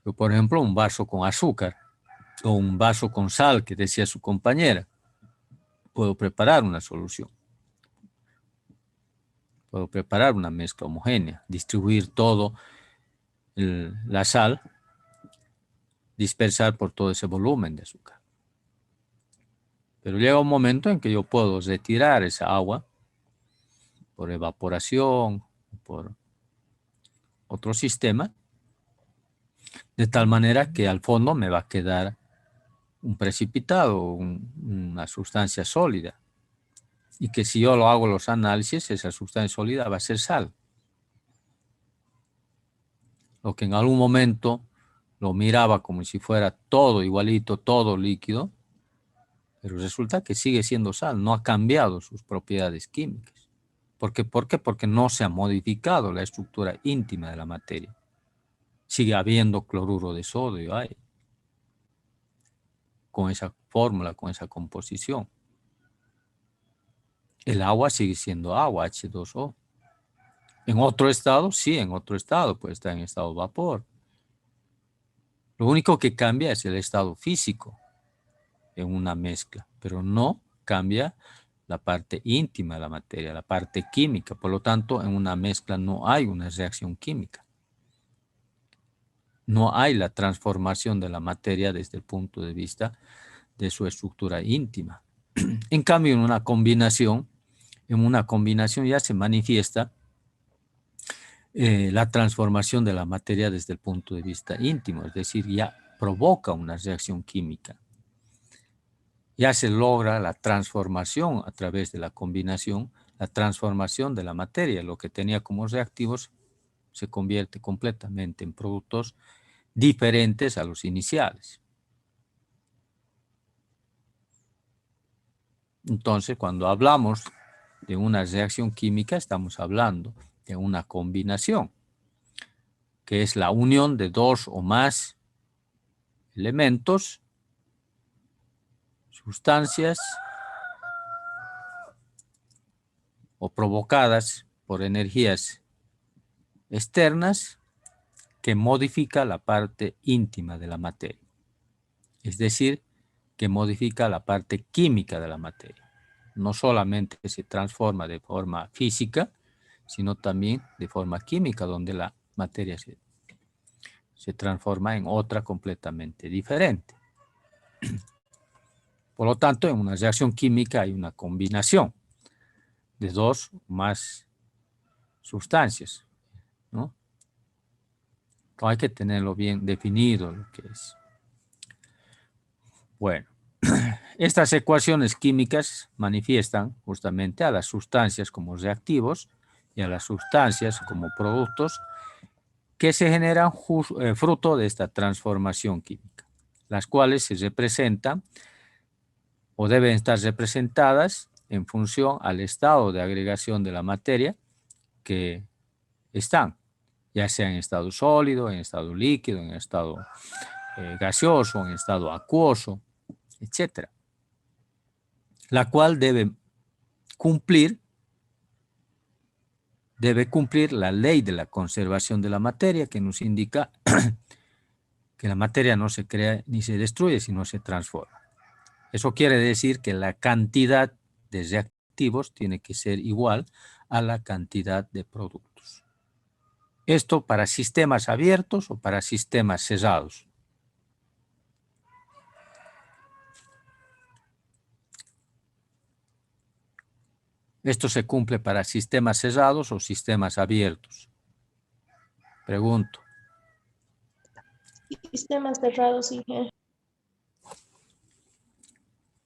Yo, por ejemplo, un vaso con azúcar o un vaso con sal, que decía su compañera, puedo preparar una solución. Puedo preparar una mezcla homogénea, distribuir todo la sal, dispersar por todo ese volumen de azúcar. Pero llega un momento en que yo puedo retirar esa agua por evaporación, por otro sistema, de tal manera que al fondo me va a quedar un precipitado, una sustancia sólida. Y que si yo lo hago los análisis, esa sustancia sólida va a ser sal. Lo que en algún momento lo miraba como si fuera todo igualito, todo líquido, pero resulta que sigue siendo sal, no ha cambiado sus propiedades químicas. ¿Por qué? Porque no se ha modificado la estructura íntima de la materia. Sigue habiendo cloruro de sodio ahí, con esa fórmula, con esa composición. El agua sigue siendo agua, H2O. En otro estado, sí, en otro estado, puede estar en estado de vapor. Lo único que cambia es el estado físico en una mezcla, pero no cambia la parte íntima de la materia, la parte química. Por lo tanto, en una mezcla no hay una reacción química. No hay la transformación de la materia desde el punto de vista de su estructura íntima. En cambio, en una combinación ya se manifiesta la transformación de la materia desde el punto de vista íntimo, es decir, ya provoca una reacción química. Ya se logra la transformación a través de la combinación, la transformación de la materia. Lo que tenía como reactivos se convierte completamente en productos diferentes a los iniciales. Entonces, cuando hablamos de una reacción química, estamos hablando de una combinación, que es la unión de dos o más elementos, sustancias, o provocadas por energías externas que modifica la parte íntima de la materia. Es decir, que modifica la parte química de la materia. No solamente se transforma de forma física, sino también de forma química, donde la materia se transforma en otra completamente diferente. Por lo tanto, en una reacción química hay una combinación de dos o más sustancias, ¿no? Entonces hay que tenerlo bien definido lo que es. Bueno, estas ecuaciones químicas manifiestan justamente a las sustancias como reactivos y a las sustancias como productos que se generan fruto de esta transformación química, las cuales se representan o deben estar representadas en función al estado de agregación de la materia que están, ya sea en estado sólido, en estado líquido, en estado gaseoso, en estado acuoso, etc. La cual debe cumplir la ley de la conservación de la materia, que nos indica que la materia no se crea ni se destruye, sino se transforma. Eso quiere decir que la cantidad de reactivos tiene que ser igual a la cantidad de productos. Esto para sistemas abiertos o para sistemas cerrados. Esto se cumple para sistemas cerrados o sistemas abiertos. Pregunto.
Sistemas cerrados, ingeniero.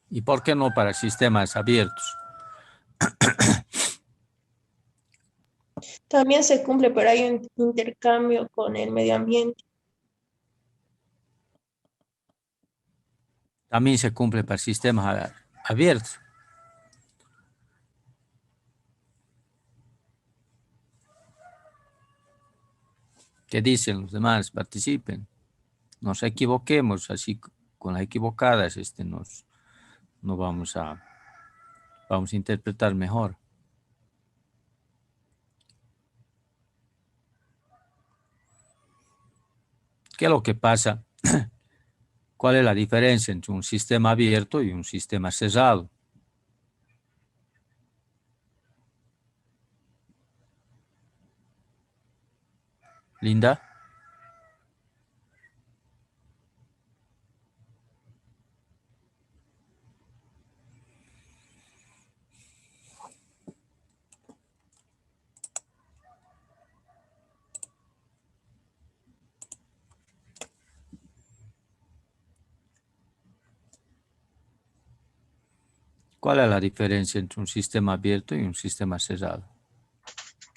¿Y por qué no para sistemas abiertos?
También se cumple, pero hay un intercambio con el medio ambiente.
También se cumple para sistemas abiertos. ¿Qué dicen los demás? Participen. nos equivoquemos así con las equivocadas, no vamos a interpretar mejor. ¿Qué es lo que pasa? ¿Cuál es la diferencia entre un sistema abierto y un sistema cerrado? Linda. ¿Cuál es la diferencia entre un sistema abierto y un sistema cerrado?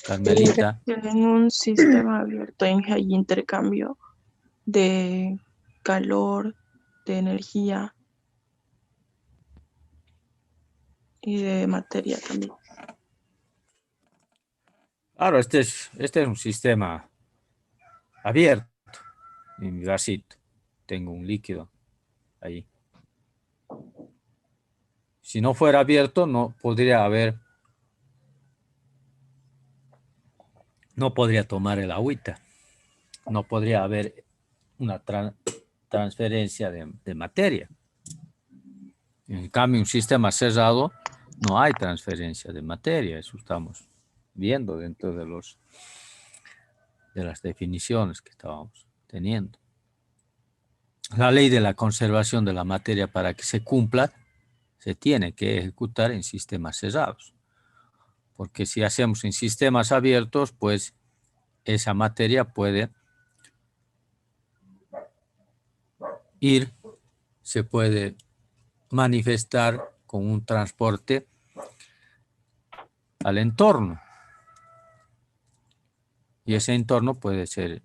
Carmelita.
En un sistema abierto hay intercambio de calor, de energía y de materia también.
Claro, este es un sistema abierto. En mi vasito tengo un líquido ahí. Si no fuera abierto, no podría tomar el agüita. No podría haber una transferencia de materia. En cambio, un sistema cerrado no hay transferencia de materia. Eso estamos viendo dentro de las definiciones que estábamos teniendo. La ley de la conservación de la materia, para que se cumpla, se tiene que ejecutar en sistemas cerrados. Porque si hacemos en sistemas abiertos, pues esa materia puede se puede manifestar con un transporte al entorno. Y ese entorno puede ser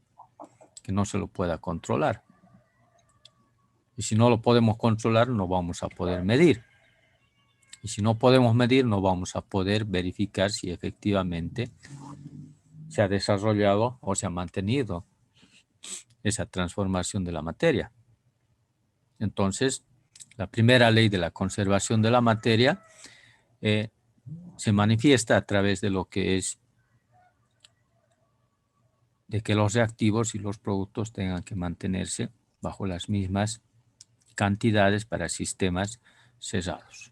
que no se lo pueda controlar. Y si no lo podemos controlar, no vamos a poder medir. Y si no podemos medir, no vamos a poder verificar si efectivamente se ha desarrollado o se ha mantenido esa transformación de la materia. Entonces, la primera ley de la conservación de la materia se manifiesta a través de lo que es de que los reactivos y los productos tengan que mantenerse bajo las mismas cantidades para sistemas cerrados.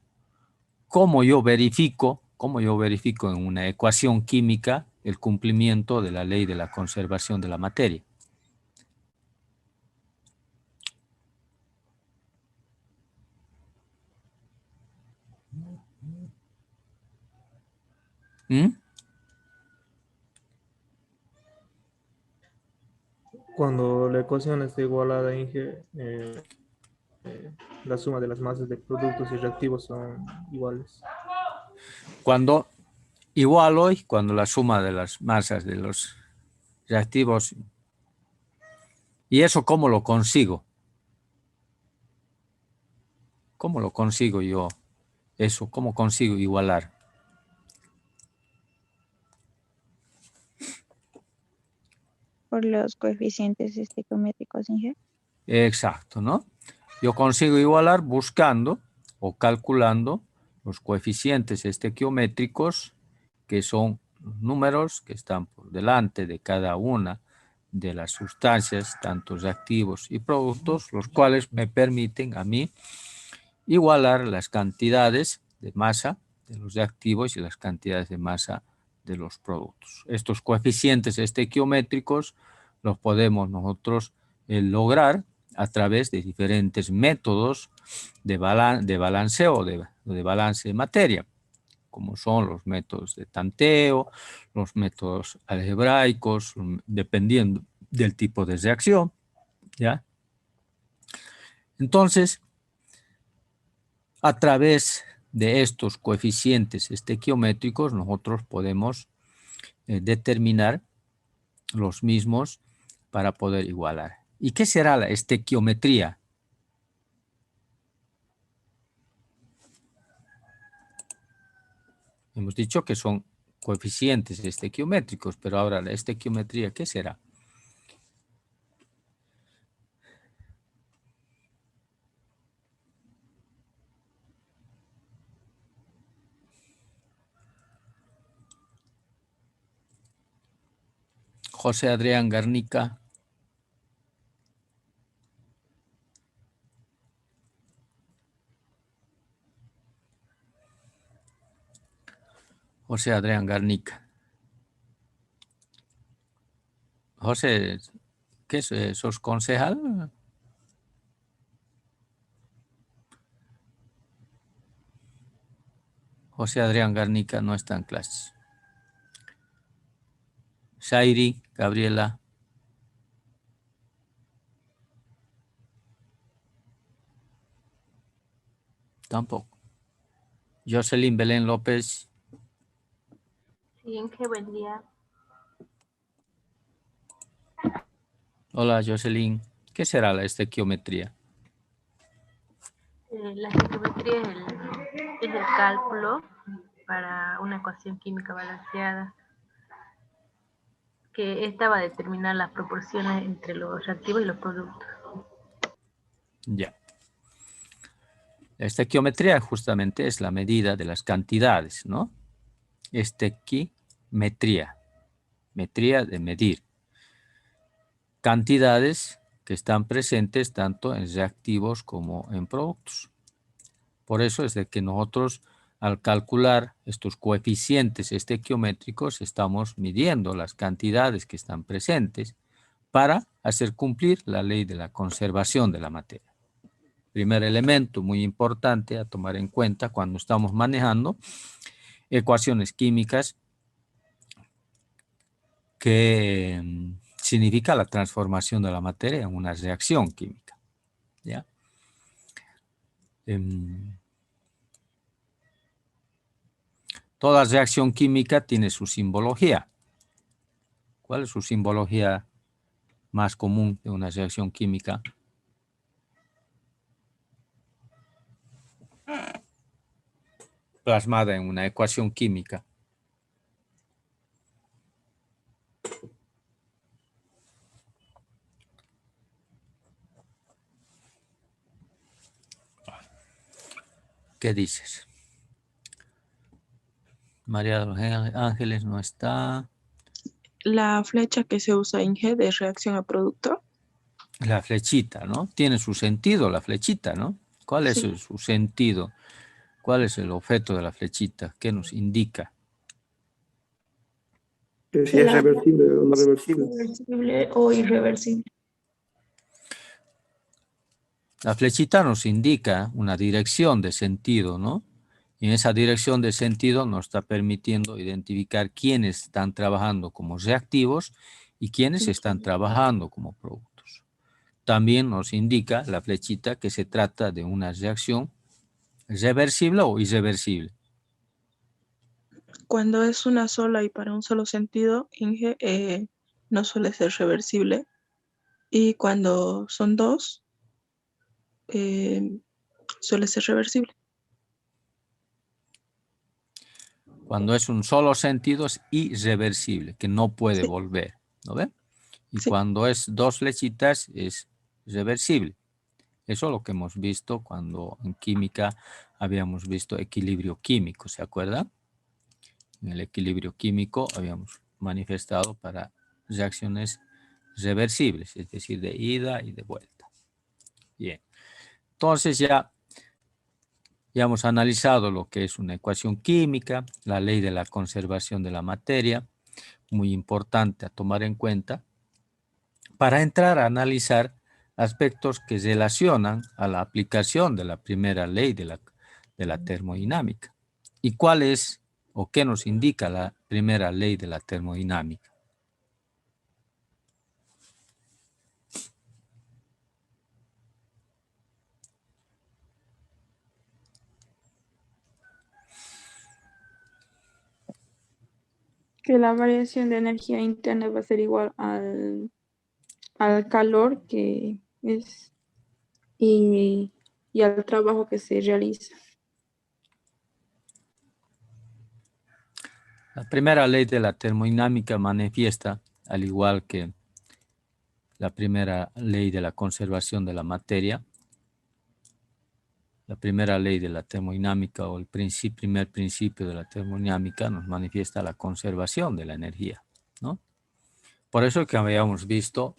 ¿Cómo yo verifico en una ecuación química el cumplimiento de la ley de la conservación de la materia?
Cuando la ecuación está igualada, la suma de las masas de productos y reactivos son iguales.
Cuando igualo y cuando la suma de las masas de los reactivos. ¿Y eso cómo lo consigo? ¿Cómo lo consigo yo? Eso, ¿cómo consigo igualar?
Por los coeficientes estequiométricos, Inge.
Exacto, ¿no? Yo consigo igualar buscando o calculando los coeficientes estequiométricos, que son números que están por delante de cada una de las sustancias, tanto reactivos y productos, los cuales me permiten a mí igualar las cantidades de masa de los reactivos y las cantidades de masa de los productos. Estos coeficientes estequiométricos los podemos nosotros lograr a través de diferentes métodos de balanceo, de balance de materia, como son los métodos de tanteo, los métodos algebraicos, dependiendo del tipo de reacción, ¿ya? Entonces, a través de estos coeficientes estequiométricos, nosotros podemos determinar los mismos para poder igualar. ¿Y qué será la estequiometría? Hemos dicho que son coeficientes estequiométricos, pero ahora la estequiometría, ¿qué será? José Adrián Garnica. José Adrián Garnica. José, ¿qué es? ¿Sos concejal? José Adrián Garnica no está en clase. Shairi, Gabriela. Tampoco. Jocelyn Belén López.
Sí, Inge, buen día.
Hola, Jocelyn. ¿Qué será la estequiometría?
La estequiometría es el cálculo para una ecuación química balanceada, que esta va a determinar las proporciones entre los reactivos y los productos.
Ya. La estequiometría justamente es la medida de las cantidades, ¿no? Estequimetría. Metría de medir. Cantidades que están presentes tanto en reactivos como en productos. Por eso es de que nosotros al calcular estos coeficientes estequiométricos estamos midiendo las cantidades que están presentes para hacer cumplir la ley de la conservación de la materia. Primer elemento muy importante a tomar en cuenta cuando estamos manejando ecuaciones químicas que significa la transformación de la materia en una reacción química. ¿Ya? Toda reacción química tiene su simbología. ¿Cuál es su simbología más común de una reacción química? Plasmada en una ecuación química. ¿Qué dices? María de los Ángeles no está.
La flecha que se usa en G de reacción a producto.
La flechita, ¿no? Tiene su sentido la flechita, ¿no? ¿Cuál es su sentido? ¿Cuál es el objeto de la flechita? ¿Qué nos indica?
Que si es reversible o no reversible.
Reversible o irreversible.
La flechita nos indica una dirección de sentido, ¿no? Y en esa dirección de sentido nos está permitiendo identificar quiénes están trabajando como reactivos y quiénes están trabajando como productos. También nos indica la flechita que se trata de una reacción reversible o irreversible.
Cuando es una sola y para un solo sentido, Inge, no suele ser reversible. Y cuando son dos, suele ser reversible.
Cuando es un solo sentido es irreversible, que no puede volver, ¿no ven? Y cuando es dos flechitas es reversible. Eso es lo que hemos visto cuando en química habíamos visto equilibrio químico, ¿se acuerdan? En el equilibrio químico habíamos manifestado para reacciones reversibles, es decir, de ida y de vuelta. Bien. Entonces ya hemos analizado lo que es una ecuación química, la ley de la conservación de la materia, muy importante a tomar en cuenta, para entrar a analizar aspectos que relacionan a la aplicación de la primera ley de la termodinámica. ¿Y cuál es o qué nos indica la primera ley de la termodinámica?
Que la variación de energía interna va a ser igual al calor que es y al trabajo que se realiza.
La primera ley de la termodinámica manifiesta, al igual que la primera ley de la conservación de la materia, la primera ley de la termodinámica o el primer principio de la termodinámica nos manifiesta la conservación de la energía, ¿no? Por eso que habíamos visto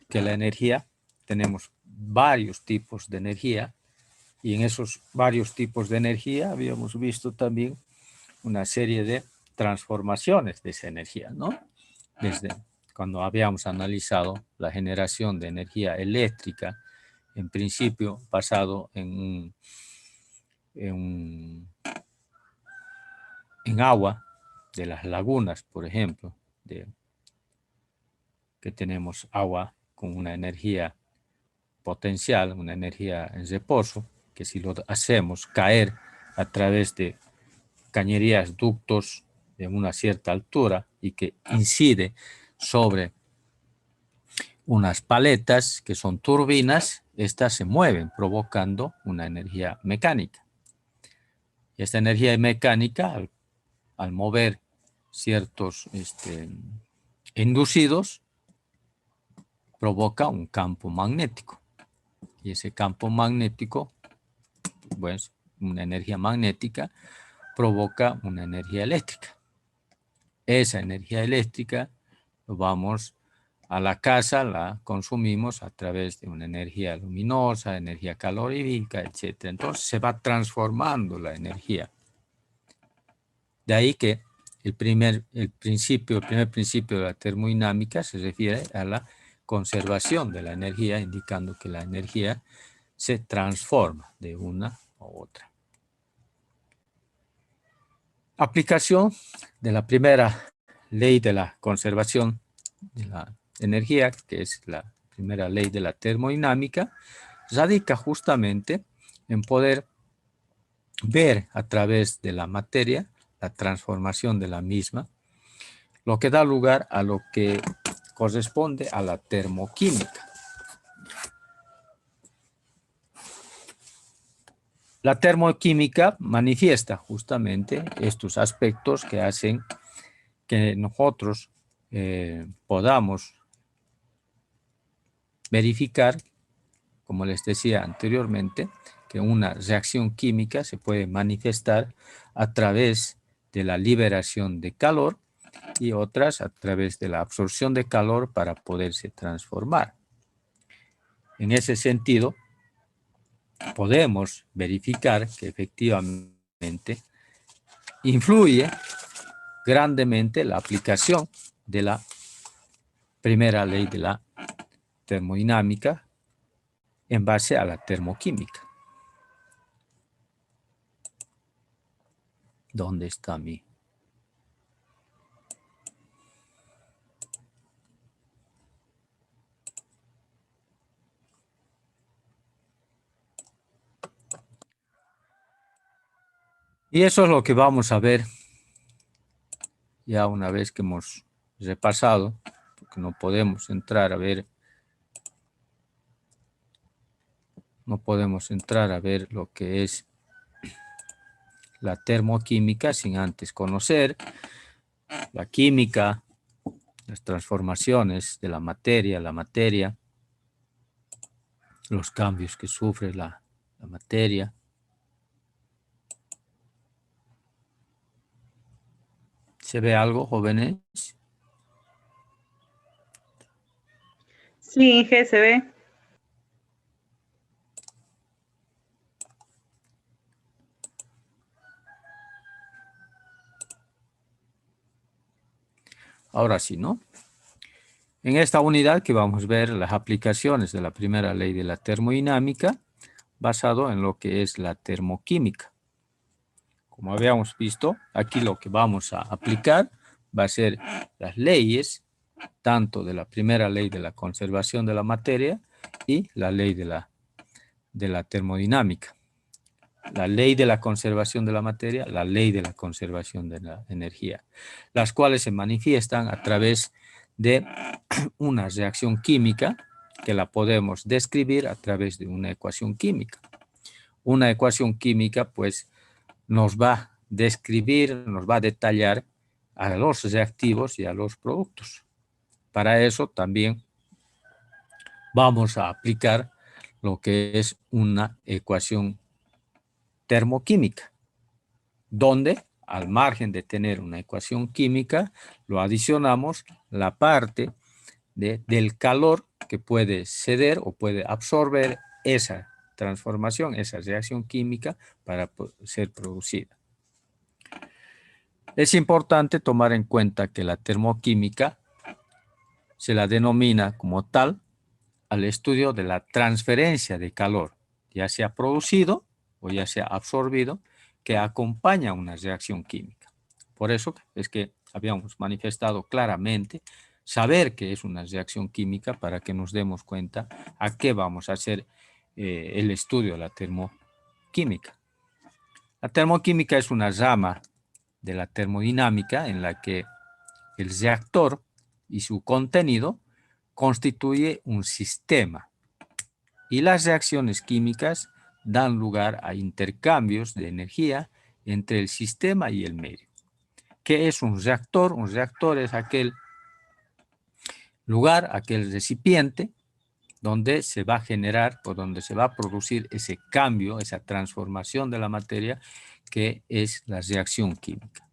que la energía, tenemos varios tipos de energía, y en esos varios tipos de energía habíamos visto también una serie de transformaciones de esa energía, ¿no? Desde cuando habíamos analizado la generación de energía eléctrica, en principio basado en agua de las lagunas, por ejemplo, que tenemos agua con una energía potencial, una energía en reposo, que si lo hacemos caer a través de cañerías, ductos de una cierta altura y que incide sobre unas paletas que son turbinas, estas se mueven provocando una energía mecánica. Y esta energía mecánica, al mover ciertos inducidos, provoca un campo magnético. Y ese campo magnético, pues una energía magnética, provoca una energía eléctrica. Esa energía eléctrica vamos a la casa, la consumimos a través de una energía luminosa, energía calorífica, etc. Entonces se va transformando la energía. De ahí que el primer principio de la termodinámica se refiere a la conservación de la energía, indicando que la energía se transforma de una a otra. Aplicación de la primera ley de la conservación de la energía, que es la primera ley de la termodinámica, radica justamente en poder ver a través de la materia la transformación de la misma, lo que da lugar a lo que corresponde a la termoquímica. La termoquímica manifiesta justamente estos aspectos que hacen que nosotros podamos verificar, como les decía anteriormente, que una reacción química se puede manifestar a través de la liberación de calor y otras a través de la absorción de calor para poderse transformar. En ese sentido, podemos verificar que efectivamente influye grandemente la aplicación de la primera ley de la termodinámica en base a la termoquímica. ¿Dónde está mi? Y eso es lo que vamos a ver ya una vez que hemos repasado, porque no podemos entrar a ver, lo que es la termoquímica sin antes conocer la química, las transformaciones de la materia, los cambios que sufre la materia. ¿Se ve algo, jóvenes?
Sí, Inge, se ve.
Ahora sí, ¿no? En esta unidad que vamos a ver las aplicaciones de la primera ley de la termodinámica basado en lo que es la termoquímica. Como habíamos visto, aquí lo que vamos a aplicar va a ser las leyes tanto de la primera ley de la conservación de la materia y la ley de la termodinámica. La ley de la conservación de la materia, la ley de la conservación de la energía, las cuales se manifiestan a través de una reacción química que la podemos describir a través de una ecuación química. Una ecuación química, pues, nos va a describir, nos va a detallar a los reactivos y a los productos. Para eso también vamos a aplicar lo que es una ecuación termoquímica, donde al margen de tener una ecuación química, lo adicionamos la parte del calor que puede ceder o puede absorber esa transformación, esa reacción química para ser producida. Es importante tomar en cuenta que la termoquímica se la denomina como tal al estudio de la transferencia de calor, ya sea producido o ya sea absorbido, que acompaña una reacción química. Por eso es que habíamos manifestado claramente saber qué es una reacción química para que nos demos cuenta a qué vamos a hacer el estudio de la termoquímica. La termoquímica es una rama de la termodinámica en la que el reactor y su contenido constituye un sistema y las reacciones químicas dan lugar a intercambios de energía entre el sistema y el medio. ¿Qué es un reactor? Un reactor es aquel lugar, aquel recipiente donde se va a generar o donde se va a producir ese cambio, esa transformación de la materia que es la reacción química.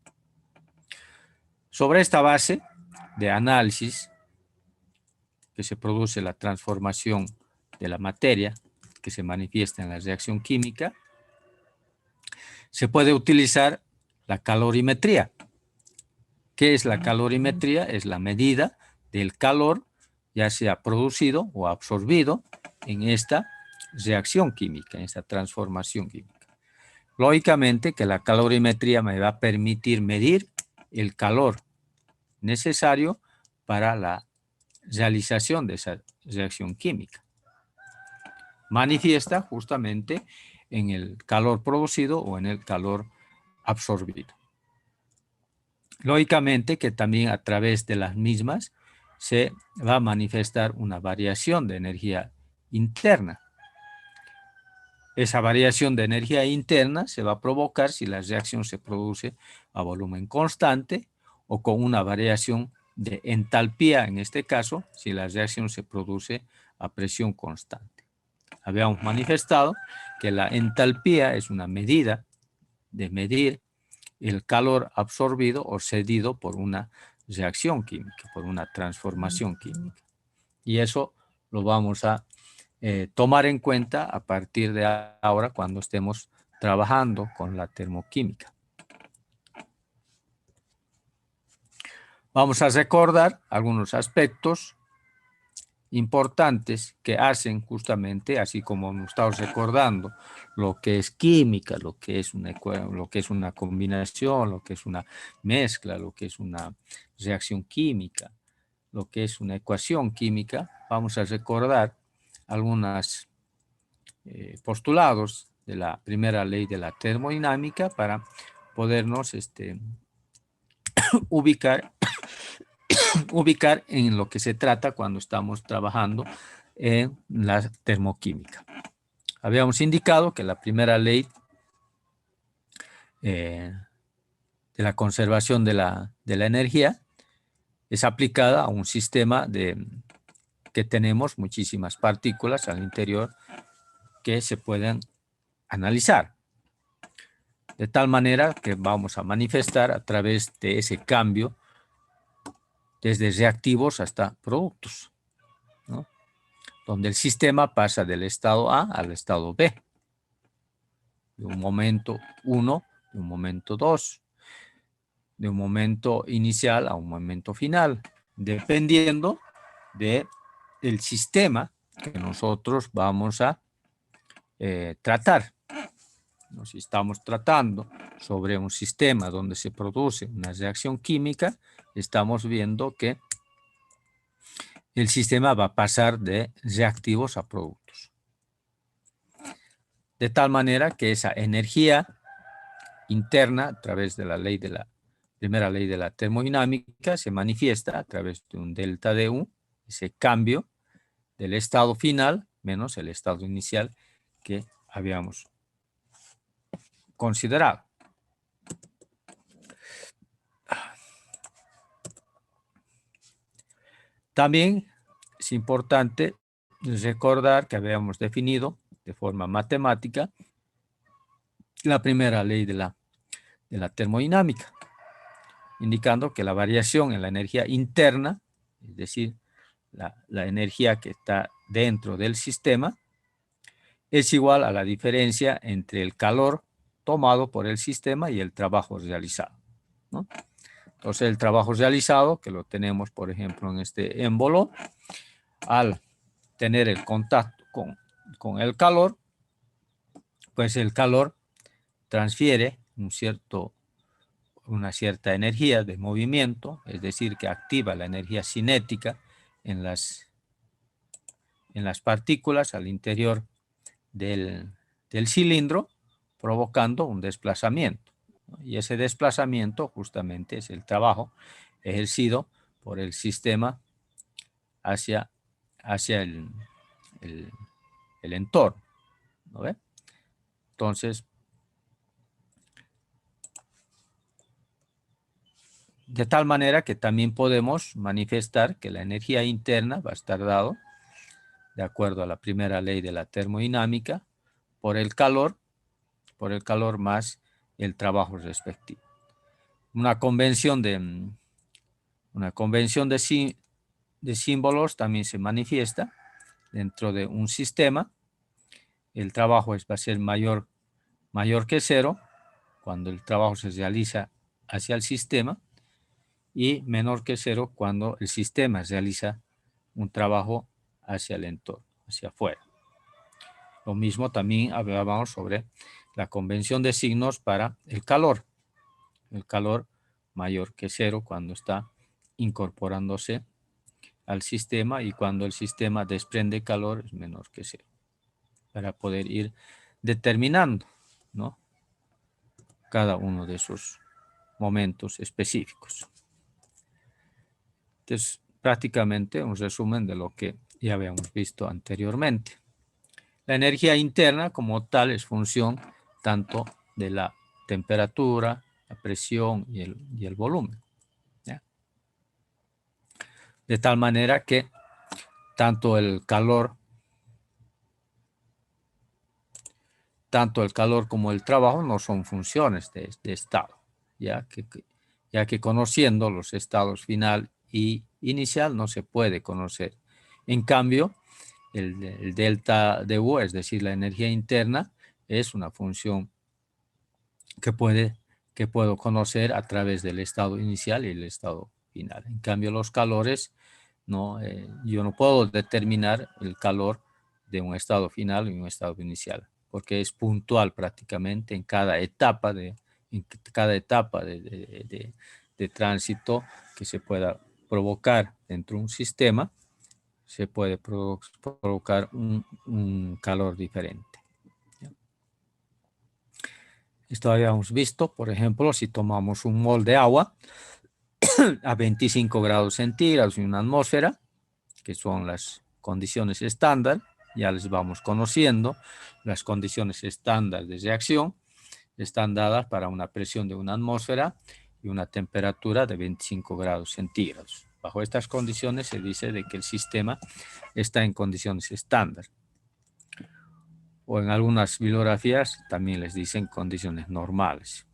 Sobre esta base de análisis que se produce la transformación de la materia que se manifiesta en la reacción química, se puede utilizar la calorimetría. ¿Qué es la calorimetría? Es la medida del calor, ya sea producido o absorbido en esta reacción química, en esta transformación química. Lógicamente que la calorimetría me va a permitir medir el calor necesario para la realización de esa reacción química. Manifiesta justamente en el calor producido o en el calor absorbido. Lógicamente que también a través de las mismas se va a manifestar una variación de energía interna. Esa variación de energía interna se va a provocar si la reacción se produce a volumen constante o con una variación de entalpía, en este caso, si la reacción se produce a presión constante. Habíamos manifestado que la entalpía es una medida de medir el calor absorbido o cedido por una reacción química, por una transformación química. Y eso lo vamos a tomar en cuenta a partir de ahora cuando estemos trabajando con la termoquímica. Vamos a recordar algunos aspectos importantes que hacen justamente, así como hemos estado recordando lo que es química, lo que es una combinación, lo que es una mezcla, lo que es una reacción química, lo que es una ecuación química. Vamos a recordar algunos postulados de la primera ley de la termodinámica para podernos ubicar en lo que se trata cuando estamos trabajando en la termoquímica. Habíamos indicado que la primera ley de la conservación de la energía es aplicada a un sistema que tenemos muchísimas partículas al interior que se pueden analizar. De tal manera que vamos a manifestar a través de ese cambio desde reactivos hasta productos, ¿no? Donde el sistema pasa del estado A al estado B, de un momento 1, de un momento 2, de un momento inicial a un momento final, dependiendo del sistema que nosotros vamos a tratar. Si estamos tratando sobre un sistema donde se produce una reacción química, estamos viendo que el sistema va a pasar de reactivos a productos. De tal manera que esa energía interna, a través de la ley de la primera ley de la termodinámica, se manifiesta a través de un delta de U, ese cambio del estado final menos el estado inicial que habíamos considerado. También es importante recordar que habíamos definido de forma matemática la primera ley de de la termodinámica, indicando que la variación en la energía interna, es decir, la energía que está dentro del sistema, es igual a la diferencia entre el calor tomado por el sistema y el trabajo realizado, ¿no? Entonces, el trabajo realizado, que lo tenemos, por ejemplo, en este émbolo, al tener el contacto con el calor, pues el calor transfiere una cierta energía de movimiento, es decir, que activa la energía cinética en las partículas al interior del cilindro, provocando un desplazamiento. Y ese desplazamiento justamente es el trabajo ejercido por el sistema hacia el entorno, ¿no ve? Entonces, de tal manera que también podemos manifestar que la energía interna va a estar dado, de acuerdo a la primera ley de la termodinámica, por el calor más el trabajo respectivo. Una convención de símbolos también se manifiesta dentro de un sistema. El trabajo va a ser mayor que cero cuando el trabajo se realiza hacia el sistema y menor que cero cuando el sistema realiza un trabajo hacia el entorno, hacia afuera. Lo mismo también hablábamos sobre la convención de signos para el calor. El calor mayor que cero cuando está incorporándose al sistema y cuando el sistema desprende calor es menor que cero. Para poder ir determinando, ¿no?, cada uno de esos momentos específicos. Entonces, prácticamente un resumen de lo que ya habíamos visto anteriormente. La energía interna como tal es función tanto de la temperatura, la presión y el volumen, ¿ya? De tal manera que tanto el calor como el trabajo no son funciones de estado, ya que conociendo los estados final y inicial no se puede conocer. En cambio, el delta de U, es decir, la energía interna, es una función que puedo conocer a través del estado inicial y el estado final. En cambio, los calores, no, yo no puedo determinar el calor de un estado final y un estado inicial, porque es puntual prácticamente en cada etapa de tránsito que se pueda provocar dentro de un sistema. Se puede provocar un calor diferente. Esto habíamos visto, por ejemplo, si tomamos un mol de agua a 25 grados centígrados en una atmósfera, que son las condiciones estándar, ya les vamos conociendo. Las condiciones estándar de reacción están dadas para una presión de una atmósfera y una temperatura de 25 grados centígrados. Bajo estas condiciones se dice de que el sistema está en condiciones estándar. O en algunas bibliografías también les dicen condiciones normales.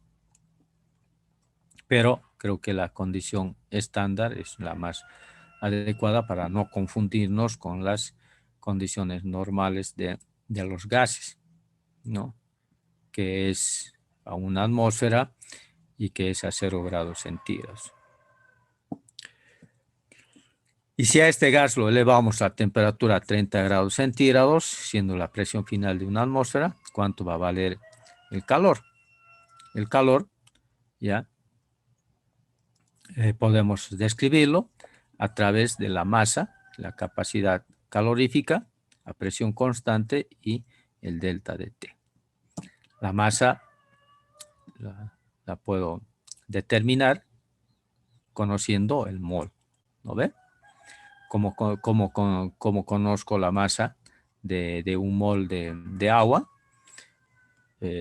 Pero creo que la condición estándar es la más adecuada para no confundirnos con las condiciones normales de los gases, ¿no?, que es a una atmósfera y que es a 0 grados centígrados. Y si a este gas lo elevamos a temperatura a 30 grados centígrados, siendo la presión final de una atmósfera, ¿cuánto va a valer el calor? El calor, ya, podemos describirlo a través de la masa, la capacidad calorífica, a presión constante y el delta de T. La masa la puedo determinar conociendo el mol, ¿no ve? Como conozco la masa de un mol de agua,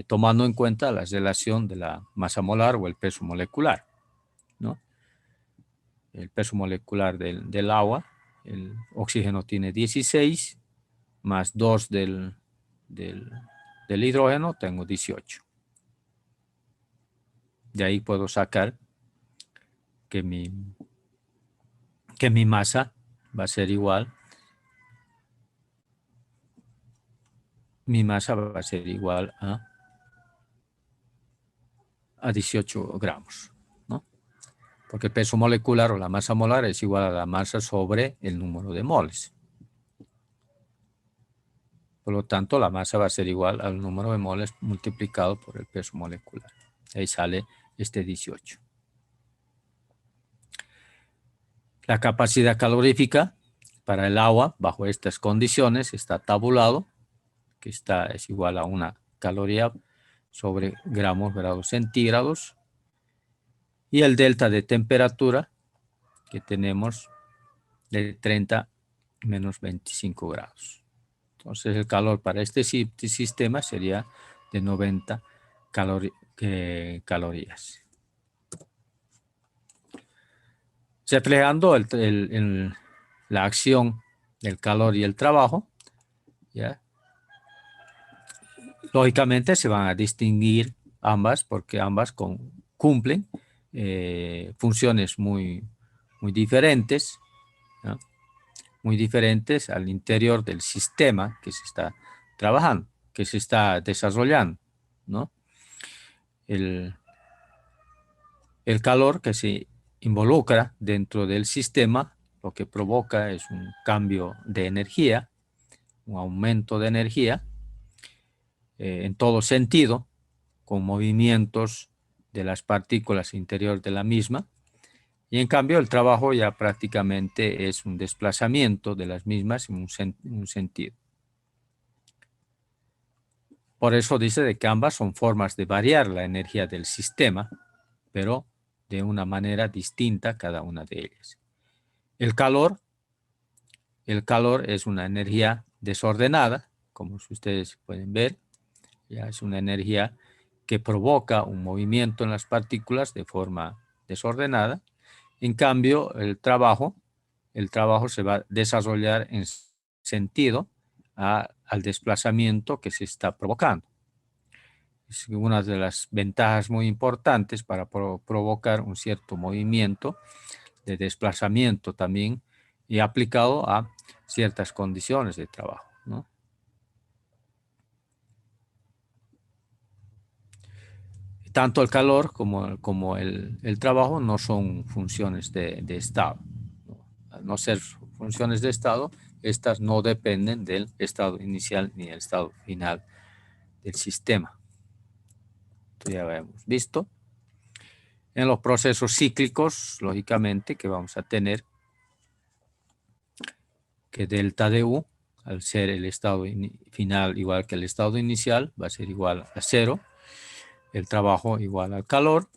tomando en cuenta la relación de la masa molar o el peso molecular, ¿no? El peso molecular del agua, el oxígeno tiene 16, más 2 del hidrógeno, tengo 18. De ahí puedo sacar que mi masa va a ser igual. Mi masa va a ser igual a 18 gramos, ¿no? Porque el peso molecular o la masa molar es igual a la masa sobre el número de moles. Por lo tanto, la masa va a ser igual al número de moles multiplicado por el peso molecular. Ahí sale este 18. La capacidad calorífica para el agua bajo estas condiciones está tabulado, que es igual a 1 caloría sobre gramos grados centígrados. Y el delta de temperatura que tenemos de 30 menos 25 grados. Entonces el calor para este sistema sería de 90 calorías. Reflejando la acción del calor y el trabajo, ¿ya? Lógicamente se van a distinguir ambas porque ambas cumplen funciones muy diferentes, ¿no? Muy diferentes al interior del sistema que se está trabajando, que se está desarrollando, ¿no? El calor que se involucra dentro del sistema lo que provoca es un cambio de energía, un aumento de energía en todo sentido, con movimientos de las partículas interior de la misma. Y en cambio el trabajo ya prácticamente es un desplazamiento de las mismas en un sentido. Por eso dice de que ambas son formas de variar la energía del sistema, pero de una manera distinta cada una de ellas. El calor es una energía desordenada, como ustedes pueden ver. Ya es una energía que provoca un movimiento en las partículas de forma desordenada. En cambio, el trabajo se va a desarrollar en sentido al desplazamiento que se está provocando. Es una de las ventajas muy importantes para provocar un cierto movimiento de desplazamiento también y aplicado a ciertas condiciones de trabajo, ¿no? Tanto el calor como el trabajo no son funciones de estado. Al no ser funciones de estado, estas no dependen del estado inicial ni del estado final del sistema. Esto ya lo hemos visto. En los procesos cíclicos, lógicamente, que vamos a tener que delta de U, al ser el estado final igual que el estado inicial, va a ser igual a 0. El trabajo igual al calor.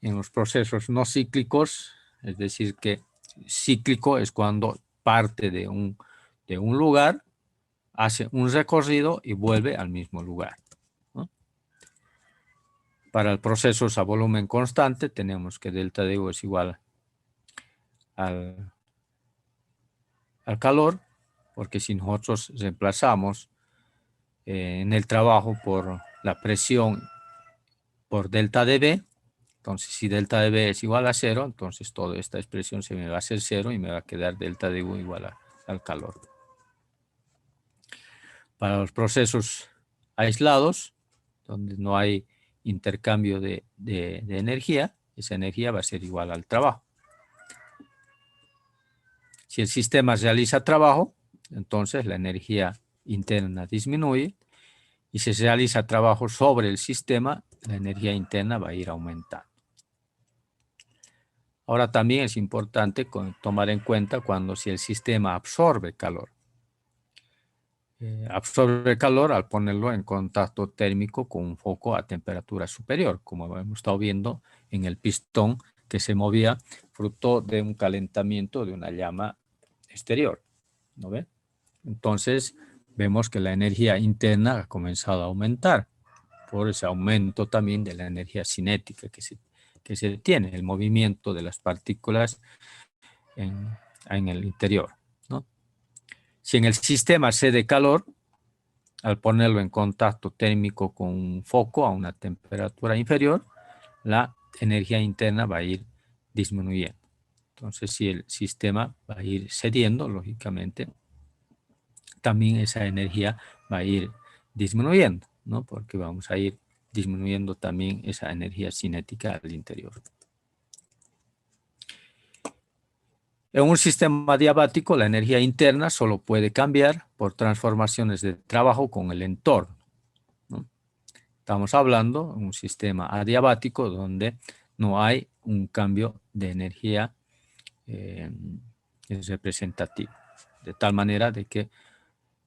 En los procesos no cíclicos, es decir que cíclico es cuando parte de un lugar, hace un recorrido y vuelve al mismo lugar, ¿no? Para el proceso a volumen constante tenemos que delta de U es igual al calor, porque si nosotros reemplazamos en el trabajo por la presión por delta de B, entonces si delta de B es igual a 0, entonces toda esta expresión se me va a hacer 0 y me va a quedar delta de U igual al calor. Para los procesos aislados, donde no hay intercambio de energía, esa energía va a ser igual al trabajo. Si el sistema realiza trabajo, entonces la energía interna disminuye, y si se realiza trabajo sobre el sistema, la energía interna va a ir aumentando. Ahora también es importante tomar en cuenta si el sistema absorbe calor. Absorbe calor al ponerlo en contacto térmico con un foco a temperatura superior, como hemos estado viendo en el pistón que se movía fruto de un calentamiento de una llama exterior, ¿no ve? Entonces vemos que la energía interna ha comenzado a aumentar por ese aumento también de la energía cinética que se tiene, el movimiento de las partículas en el interior, ¿no? Si en el sistema cede calor, al ponerlo en contacto térmico con un foco a una temperatura inferior, la energía interna va a ir disminuyendo. Entonces, si el sistema va a ir cediendo, lógicamente, también esa energía va a ir disminuyendo, ¿no? Porque vamos a ir disminuyendo también esa energía cinética al interior. En un sistema adiabático, la energía interna solo puede cambiar por transformaciones de trabajo con el entorno, ¿no? Estamos hablando de un sistema adiabático donde no hay un cambio de energía representativo. De tal manera de que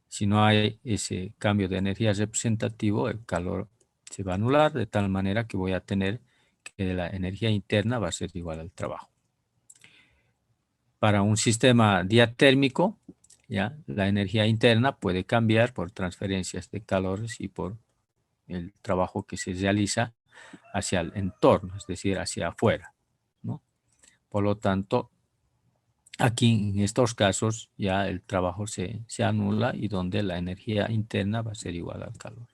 si no hay ese cambio de energía representativo, el calor se va a anular, de tal manera que voy a tener que la energía interna va a ser igual al trabajo. Para un sistema diatérmico, ¿ya? La energía interna puede cambiar por transferencias de calores y por el trabajo que se realiza hacia el entorno, es decir, hacia afuera, ¿no? Por lo tanto, aquí en estos casos ya el trabajo se anula y donde la energía interna va a ser igual al calor.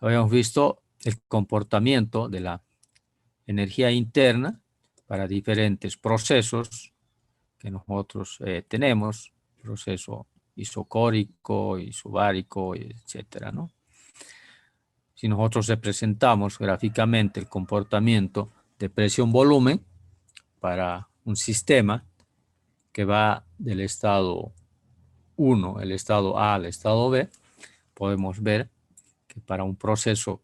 Habíamos visto el comportamiento de la energía interna para diferentes procesos que nosotros tenemos, proceso isocórico, isobárico, etcétera, ¿no? Si nosotros representamos gráficamente el comportamiento de presión-volumen para un sistema que va del estado 1, el estado A al estado B, podemos ver que para un proceso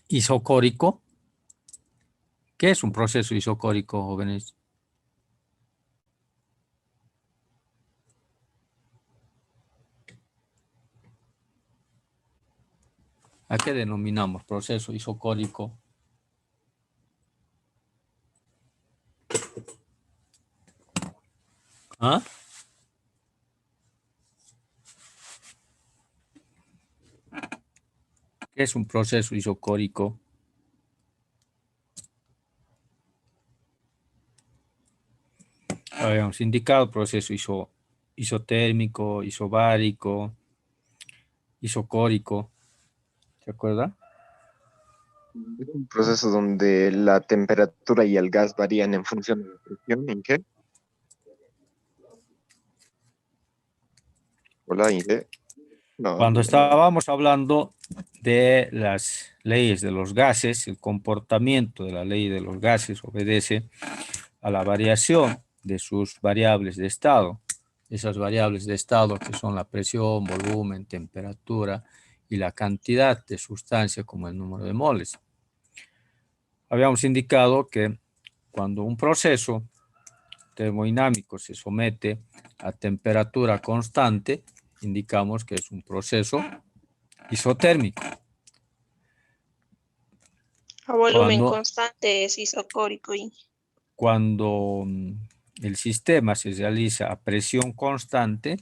isocórico, ¿qué es un proceso isocórico, jóvenes? ¿A qué denominamos proceso isocórico? ¿Ah? ¿Qué es un proceso isocórico? Habíamos indicado proceso isotérmico, isobárico, isocórico. ¿Se acuerda?
Es un proceso donde la temperatura y el gas varían en función de la presión. ¿En qué? Hola, Inge. No,
Cuando estábamos hablando de las leyes de los gases, el comportamiento de la ley de los gases obedece a la variación de sus variables de estado. Esas variables de estado que son la presión, volumen, temperatura y la cantidad de sustancia como el número de moles. Habíamos indicado que cuando un proceso termodinámico se somete a temperatura constante, indicamos que es un proceso isotérmico.
A volumen constante es isocórico.
Cuando el sistema se realiza a presión constante,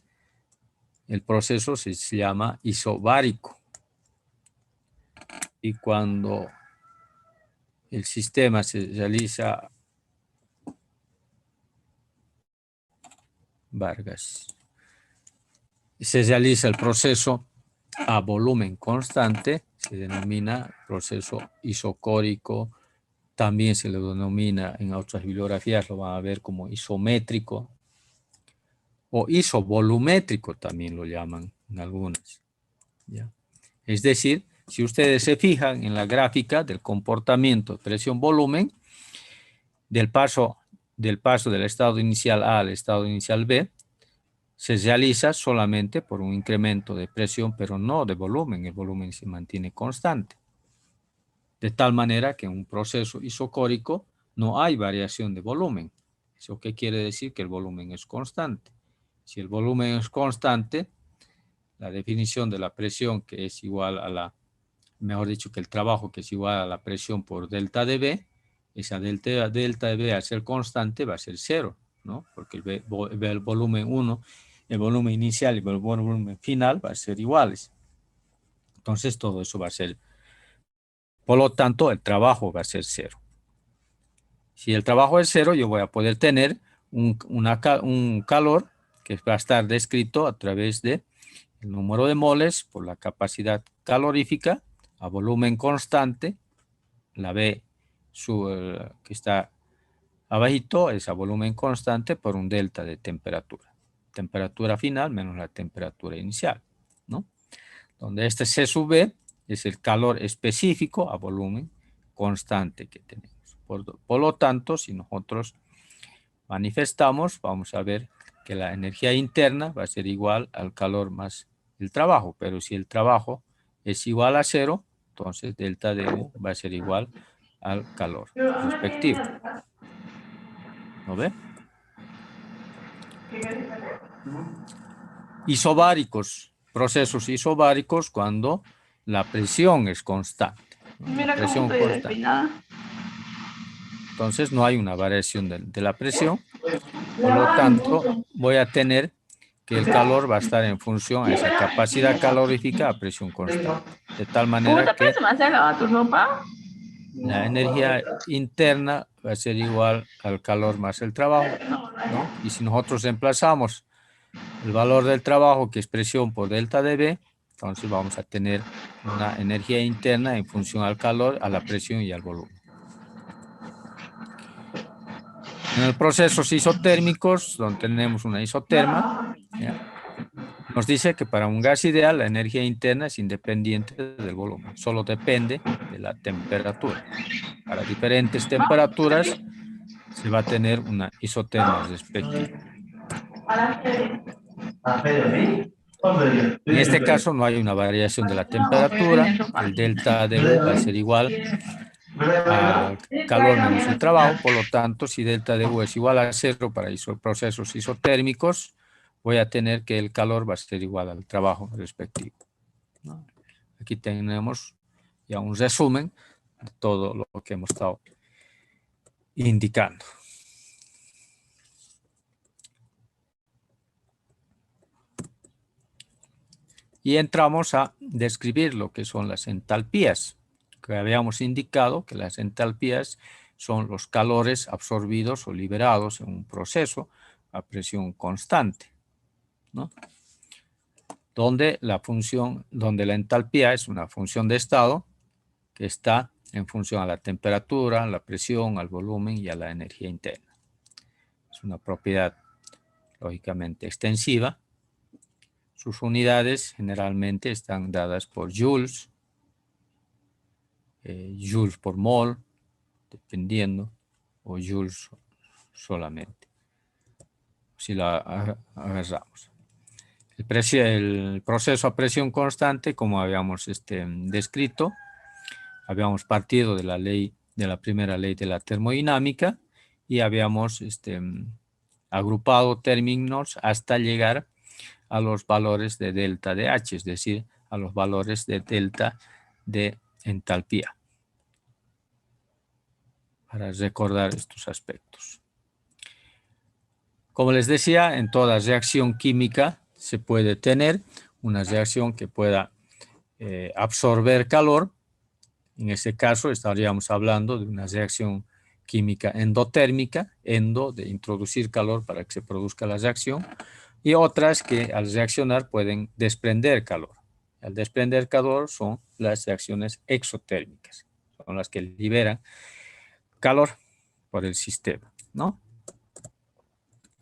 el proceso se llama isobárico. Y cuando el sistema se realiza el proceso a volumen constante, se denomina proceso isocórico. También se le denomina en otras bibliografías, lo van a ver como isométrico o isovolumétrico, también lo llaman en algunas, ¿ya? Es decir, si ustedes se fijan en la gráfica del comportamiento de presión-volumen, del paso del estado inicial A al estado inicial B, se realiza solamente por un incremento de presión, pero no de volumen. El volumen se mantiene constante. De tal manera que en un proceso isocórico no hay variación de volumen. ¿Eso qué quiere decir? Que el volumen es constante. Si el volumen es constante, la definición de la presión que es igual a la, mejor dicho, que el trabajo que es igual a la presión por delta de B, esa delta de B al ser constante va a ser cero, ¿no? Porque el volumen 1, el volumen inicial y el volumen final va a ser iguales. Entonces todo eso va a ser, por lo tanto el trabajo va a ser cero. Si el trabajo es cero, yo voy a poder tener un calor que va a estar descrito a través de el número de moles por la capacidad calorífica a volumen constante la B que está abajito es a volumen constante por un delta de temperatura. Temperatura final menos la temperatura inicial, ¿no? Donde este C sub B es el calor específico a volumen constante que tenemos. Por lo tanto, si nosotros manifestamos, vamos a ver que la energía interna va a ser igual al calor más el trabajo, pero si el trabajo es igual a 0, entonces delta de U va a ser igual al calor respectivo. ¿Lo ve? Isobáricos, procesos isobáricos cuando la presión es constante.
Mira
Presión
cómo estoy
constante.
despeinada.
Entonces no hay una variación de la presión. Por lo tanto, voy a tener que el calor va a estar en función a esa capacidad calorífica a presión constante. De tal manera que
tu ropa?
la energía interna va a ser igual al calor más el trabajo, ¿no? Y si nosotros reemplazamos el valor del trabajo, que es presión por delta de B, entonces vamos a tener una energía interna en función al calor, a la presión y al volumen. En los procesos isotérmicos, donde tenemos una isoterma, ¿ya? Nos dice que para un gas ideal la energía interna es independiente del volumen, solo depende de la temperatura. Para diferentes temperaturas se va a tener una isoterma respectiva. En este caso no hay una variación de la temperatura, el delta de U va a ser igual al calor menos el trabajo, por lo tanto si delta de U es igual a 0 para procesos isotérmicos, voy a tener que el calor va a ser igual al trabajo respectivo, ¿no? Aquí tenemos ya un resumen de todo lo que hemos estado indicando. Y entramos a describir lo que son las entalpías, que habíamos indicado que las entalpías son los calores absorbidos o liberados en un proceso a presión constante, ¿no? Donde la entalpía es una función de estado que está en función a la temperatura, a la presión, al volumen y a la energía interna. Es una propiedad lógicamente extensiva. Sus unidades generalmente están dadas por joules, joules por mol, dependiendo, o joules solamente, si la agarramos. El proceso a presión constante, como habíamos descrito, habíamos partido de la primera ley de la termodinámica y habíamos agrupado términos hasta llegar a los valores de delta de H, es decir, a los valores de delta de entalpía. Para recordar estos aspectos. Como les decía, en toda reacción química se puede tener una reacción que pueda absorber calor. En este caso estaríamos hablando de una reacción química endotérmica, de introducir calor para que se produzca la reacción, y otras que al reaccionar pueden desprender calor. Al desprender calor son las reacciones exotérmicas, son las que liberan calor por el sistema, ¿no?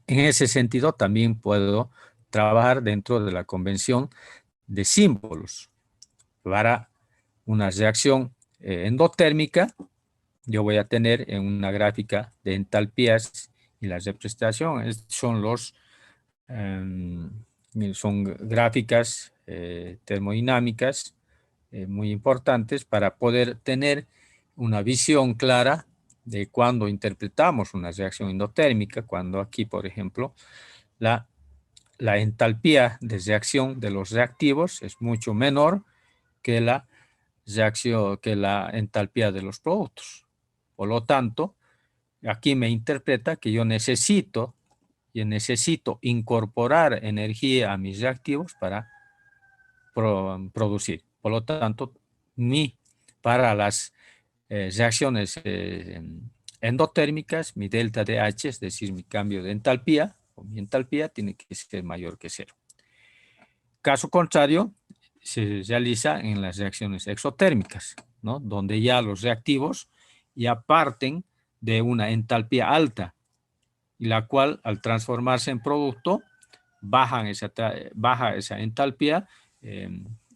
En ese sentido también puedo trabajar dentro de la convención de símbolos. Para una reacción endotérmica, yo voy a tener en una gráfica de entalpías y la representación son gráficas termodinámicas muy importantes para poder tener una visión clara de cuando interpretamos una reacción endotérmica, cuando aquí, por ejemplo, la entalpía de reacción de los reactivos es mucho menor que la entalpía de los productos. Por lo tanto, aquí me interpreta que yo necesito incorporar energía a mis reactivos para producir. Por lo tanto, para las reacciones endotérmicas, mi delta de H, es decir, mi cambio de entalpía, o mi entalpía tiene que ser mayor que 0. Caso contrario, se realiza en las reacciones exotérmicas, ¿no? Donde ya los reactivos ya parten de una entalpía alta, y la cual al transformarse en producto baja esa entalpía,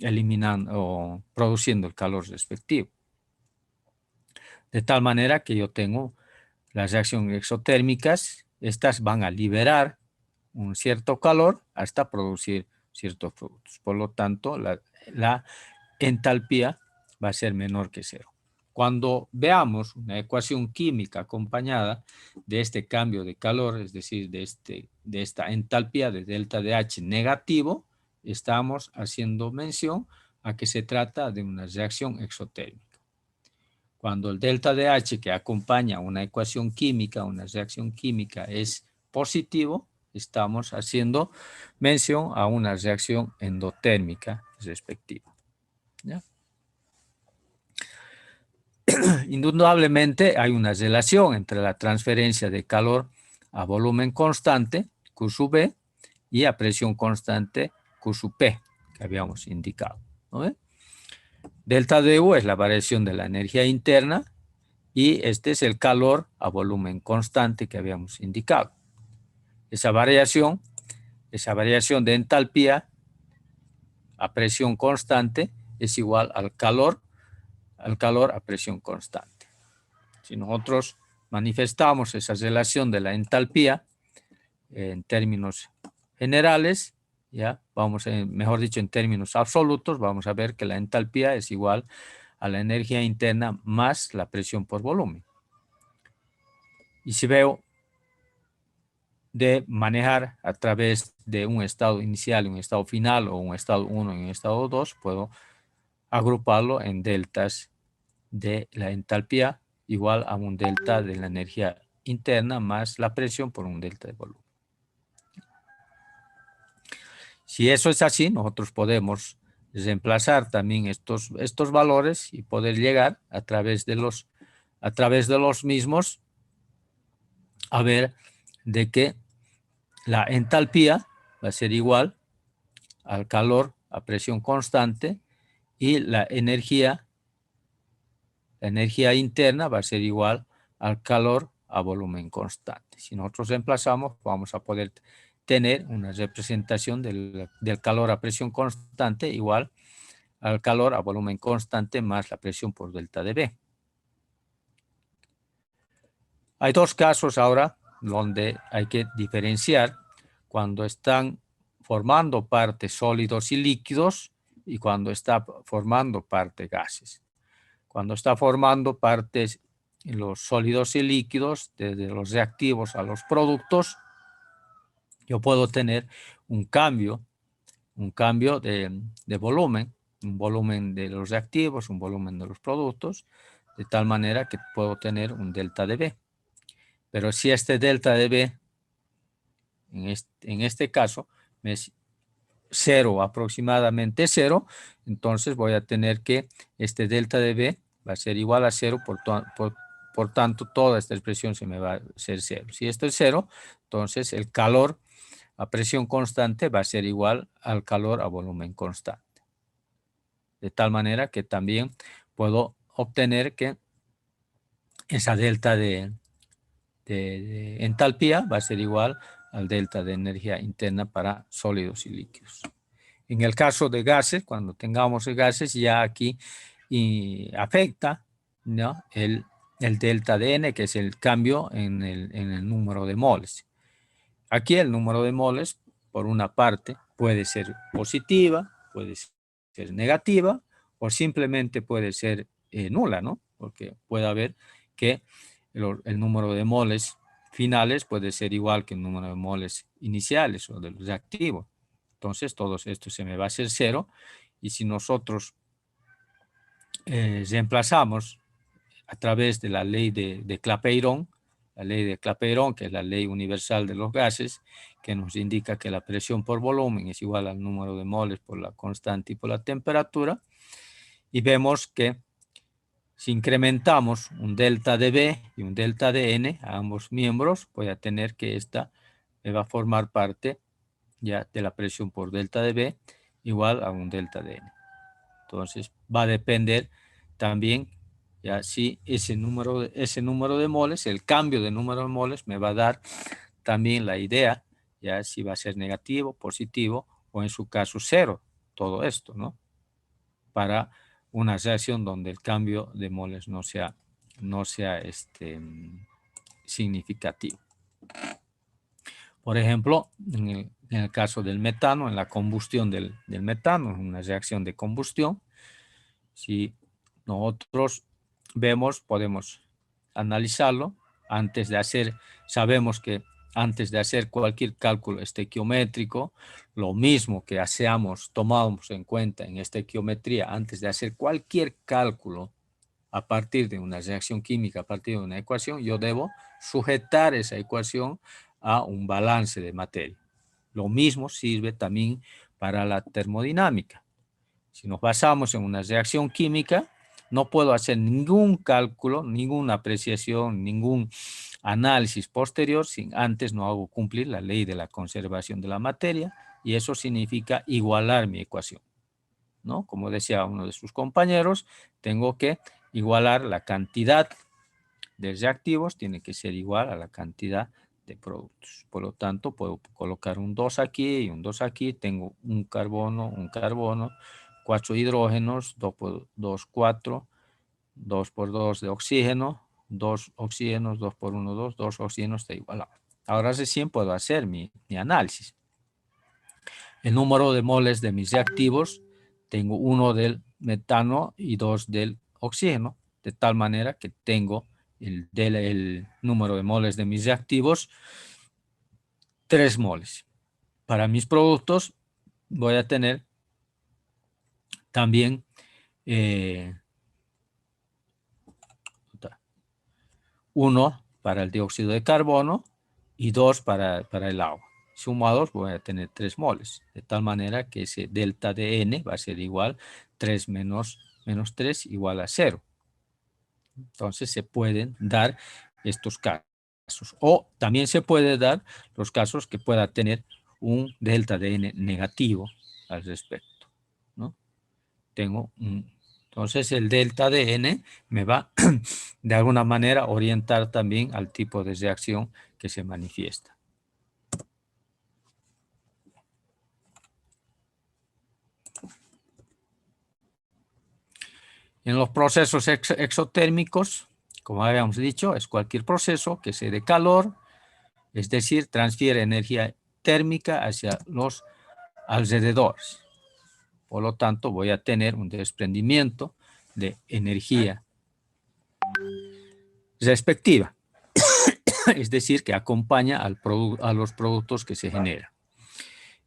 eliminando o produciendo el calor respectivo. De tal manera que yo tengo las reacciones exotérmicas, estas van a liberar un cierto calor hasta producir ciertos productos. Por lo tanto, la entalpía va a ser menor que cero. Cuando veamos una ecuación química acompañada de este cambio de calor, es decir, de esta entalpía de delta de H negativo, estamos haciendo mención a que se trata de una reacción exotérmica. Cuando el delta de H que acompaña una ecuación química, una reacción química es positivo, estamos haciendo mención a una reacción endotérmica respectiva. ¿Ya? Indudablemente hay una relación entre la transferencia de calor a volumen constante, Q sub B, y a presión constante, Q sub P, que habíamos indicado, ¿no? Delta DU es la variación de la energía interna y este es el calor a volumen constante que habíamos indicado. Esa variación de entalpía a presión constante es igual al calor a presión constante. Si nosotros manifestamos esa relación de la entalpía en términos generales, ya vamos, mejor dicho, en términos absolutos, vamos a ver que la entalpía es igual a la energía interna más la presión por volumen. Y si veo de manejar a través de un estado inicial, un estado final, o un estado 1 y un estado 2, puedo agruparlo en deltas de la entalpía igual a un delta de la energía interna más la presión por un delta de volumen. Si eso es así, nosotros podemos reemplazar también estos valores y poder llegar a través de los mismos a ver de que la entalpía va a ser igual al calor a presión constante y la energía interna va a ser igual al calor a volumen constante. Si nosotros reemplazamos, vamos a poder tener una representación del calor a presión constante igual al calor a volumen constante más la presión por delta de B. Hay dos casos ahora donde hay que diferenciar cuando están formando parte sólidos y líquidos y cuando está formando parte gases. Cuando está formando partes en los sólidos y líquidos, desde los reactivos a los productos, yo puedo tener un cambio de volumen, un volumen de los reactivos, un volumen de los productos, de tal manera que puedo tener un delta de B. Pero si este delta de B, en este caso, es 0, aproximadamente 0, entonces voy a tener que este delta de B va a ser igual a 0, por tanto toda esta expresión se me va a ser 0. Si esto es 0, entonces el calor a presión constante va a ser igual al calor a volumen constante. De tal manera que también puedo obtener que esa delta de entalpía va a ser igual al delta de energía interna para sólidos y líquidos. En el caso de gases, cuando tengamos gases, ya aquí afecta, ¿no?, el delta de N, que es el cambio en el número de moles. Aquí el número de moles, por una parte, puede ser positiva, puede ser negativa, o simplemente puede ser nula, ¿no? Porque puede haber que el número de moles finales puede ser igual que el número de moles iniciales o de los reactivos. Entonces, todo esto se me va a hacer 0. Y si nosotros reemplazamos a través de la ley de Clapeyron, la ley de Clapeyron, que es la ley universal de los gases, que nos indica que la presión por volumen es igual al número de moles por la constante y por la temperatura, y vemos que si incrementamos un delta de B y un delta de N a ambos miembros, voy a tener que esta me va a formar parte ya de la presión por delta de B igual a un delta de N. Entonces va a depender también, ya si ese número de moles, el cambio de número de moles me va a dar también la idea, ya si va a ser negativo, positivo o en su caso cero, todo esto, ¿no? Para una reacción donde el cambio de moles no sea significativo. Por ejemplo, en el caso del metano, en la combustión del metano, en una reacción de combustión, si nosotros vemos, podemos analizarlo antes de hacer, sabemos que antes de hacer cualquier cálculo estequiométrico, lo mismo que tomamos en cuenta en estequiometría, antes de hacer cualquier cálculo a partir de una reacción química, a partir de una ecuación, yo debo sujetar esa ecuación a un balance de materia. Lo mismo sirve también para la termodinámica. Si nos basamos en una reacción química, no puedo hacer ningún cálculo, ninguna apreciación, ningún análisis posterior si antes no hago cumplir la ley de la conservación de la materia, y eso significa igualar mi ecuación, ¿no? Como decía uno de sus compañeros, tengo que igualar la cantidad de reactivos, tiene que ser igual a la cantidad de productos. Por lo tanto, puedo colocar un 2 aquí y un 2 aquí. Tengo un carbono, 4 hidrógenos, 2 por 2, 4, 2 por 2 de oxígeno, 2 oxígenos, 2 por 1, 2, 2 oxígenos está igualado. Ahora recién puedo hacer mi análisis. El número de moles de mis reactivos, tengo 1 del metano y 2 del oxígeno, de tal manera que tengo el número de moles de mis reactivos, 3 moles. Para mis productos voy a tener también 1 para el dióxido de carbono y 2 para el agua. Sumados voy a tener 3 moles, de tal manera que ese delta de N va a ser igual 3 menos 3 igual a 0. Entonces se pueden dar estos casos. O también se puede dar los casos que pueda tener un delta de N negativo al respecto, ¿no? Entonces el delta de N me va de alguna manera a orientar también al tipo de reacción que se manifiesta. En los procesos exotérmicos, como habíamos dicho, es cualquier proceso que se dé calor, es decir, transfiere energía térmica hacia los alrededores. Por lo tanto, voy a tener un desprendimiento de energía respectiva, es decir, que acompaña a los productos que se generan.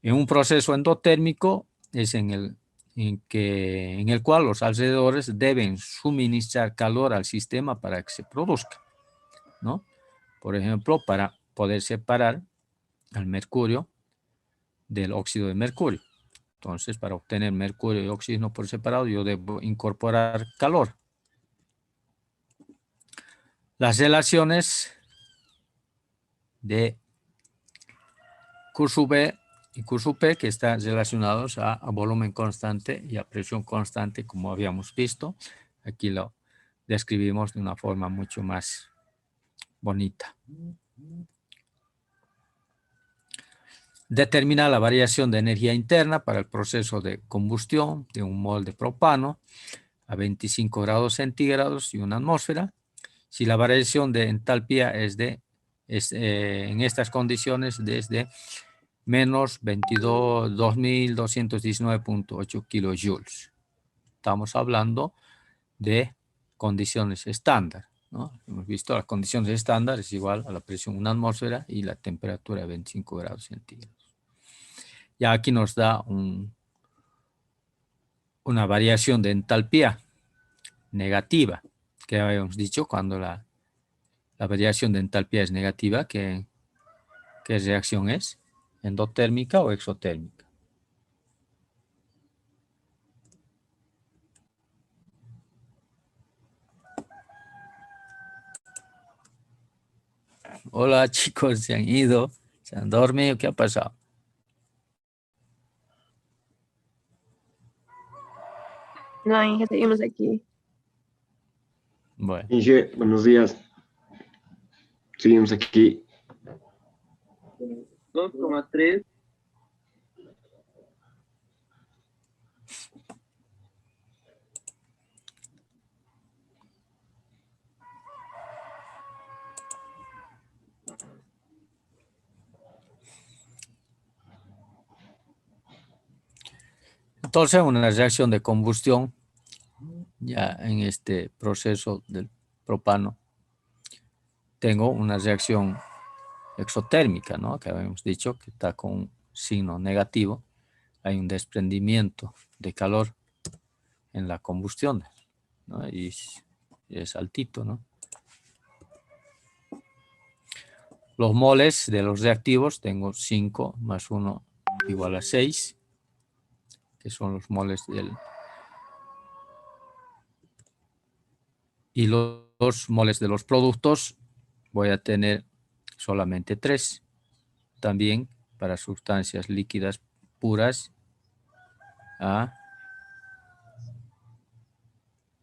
En un proceso endotérmico es en el cual los alrededores deben suministrar calor al sistema para que se produzca, ¿no? Por ejemplo, para poder separar al mercurio del óxido de mercurio. Entonces, para obtener mercurio y oxígeno por separado, yo debo incorporar calor. Las relaciones de Q sub E y Q sub P, que están relacionados a volumen constante y a presión constante, como habíamos visto. Aquí lo describimos de una forma mucho más bonita. Determina la variación de energía interna para el proceso de combustión de un mol de propano a 25 grados centígrados y una atmósfera. Si la variación de entalpía es en estas condiciones desde menos 2219.8 kilojoules. Estamos hablando de condiciones estándar, ¿no? Hemos visto las condiciones estándar es igual a la presión en una atmósfera y la temperatura de 25 grados centígrados. Ya aquí nos da una variación de entalpía negativa, que habíamos dicho cuando la variación de entalpía es negativa, ¿qué reacción es? ¿Endotérmica o exotérmica? Hola chicos, se han ido, se han dormido, ¿qué ha pasado?
No, Inge, seguimos aquí.
Bueno.
Inge, buenos días. Seguimos aquí.
2,3.
Entonces, una reacción de combustión, ya en este proceso del propano, tengo una reacción exotérmica, ¿no? Que habíamos dicho que está con un signo negativo. Hay un desprendimiento de calor en la combustión, ¿no? Y es altito, ¿no? Los moles de los reactivos, tengo 5 más 1 igual a 6, que son los moles del... Y los moles de los productos voy a tener solamente 3. También para sustancias líquidas puras.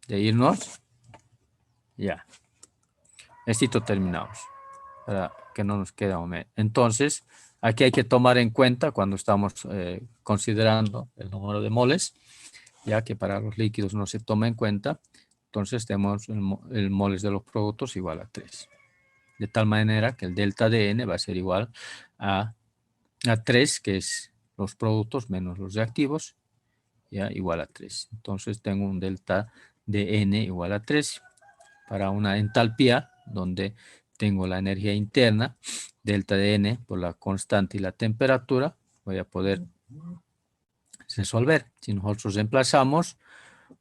De irnos. Ya. Esto terminamos. Para que no nos quede un mes. Entonces, aquí hay que tomar en cuenta cuando estamos considerando el número de moles, ya que para los líquidos no se toma en cuenta. Entonces tenemos el moles de los productos igual a 3. De tal manera que el delta de N va a ser igual a 3, que es los productos menos los reactivos, ya igual a 3. Entonces tengo un delta de N igual a 3 para una entalpía donde tengo la energía interna, delta de N por la constante y la temperatura, voy a poder resolver. Si nosotros reemplazamos,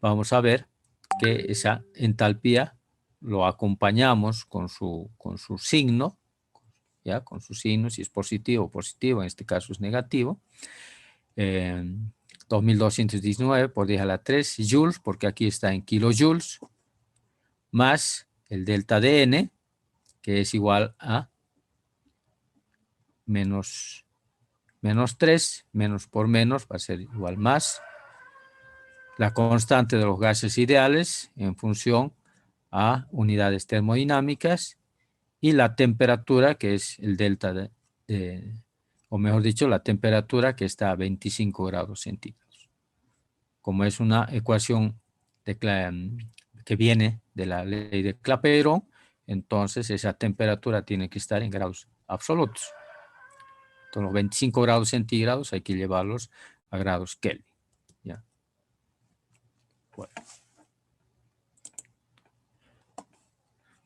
vamos a ver que esa entalpía lo acompañamos con su signo, ¿ya? Con su signo, si es positivo, positivo, en este caso es negativo. 2219 por 10 a la 3 joules, porque aquí está en kilojoules, más el delta de N, que es igual a menos 3, menos por menos va a ser igual más la constante de los gases ideales en función a unidades termodinámicas y la temperatura, que es el delta o mejor dicho, la temperatura que está a 25 grados centígrados. Como es una ecuación que viene de la ley de Clapeyron, entonces esa temperatura tiene que estar en grados absolutos. Entonces los 25 grados centígrados hay que llevarlos a grados Kelvin. ¿Ya? Bueno.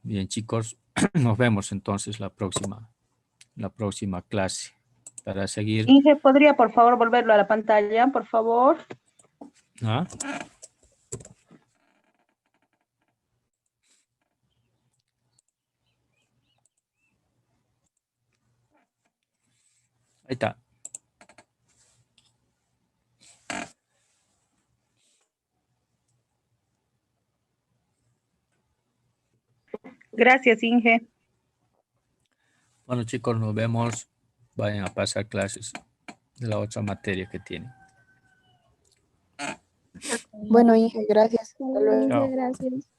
Bien, chicos, nos vemos entonces la próxima clase para seguir.
Inge, ¿podría por favor volverlo a la pantalla, por favor?
¿Ah? Ahí está.
Gracias, Inge.
Bueno, chicos, nos vemos. Vayan a pasar clases de la otra materia que tienen.
Bueno, Inge, gracias. Hasta luego.
Chao.
Gracias.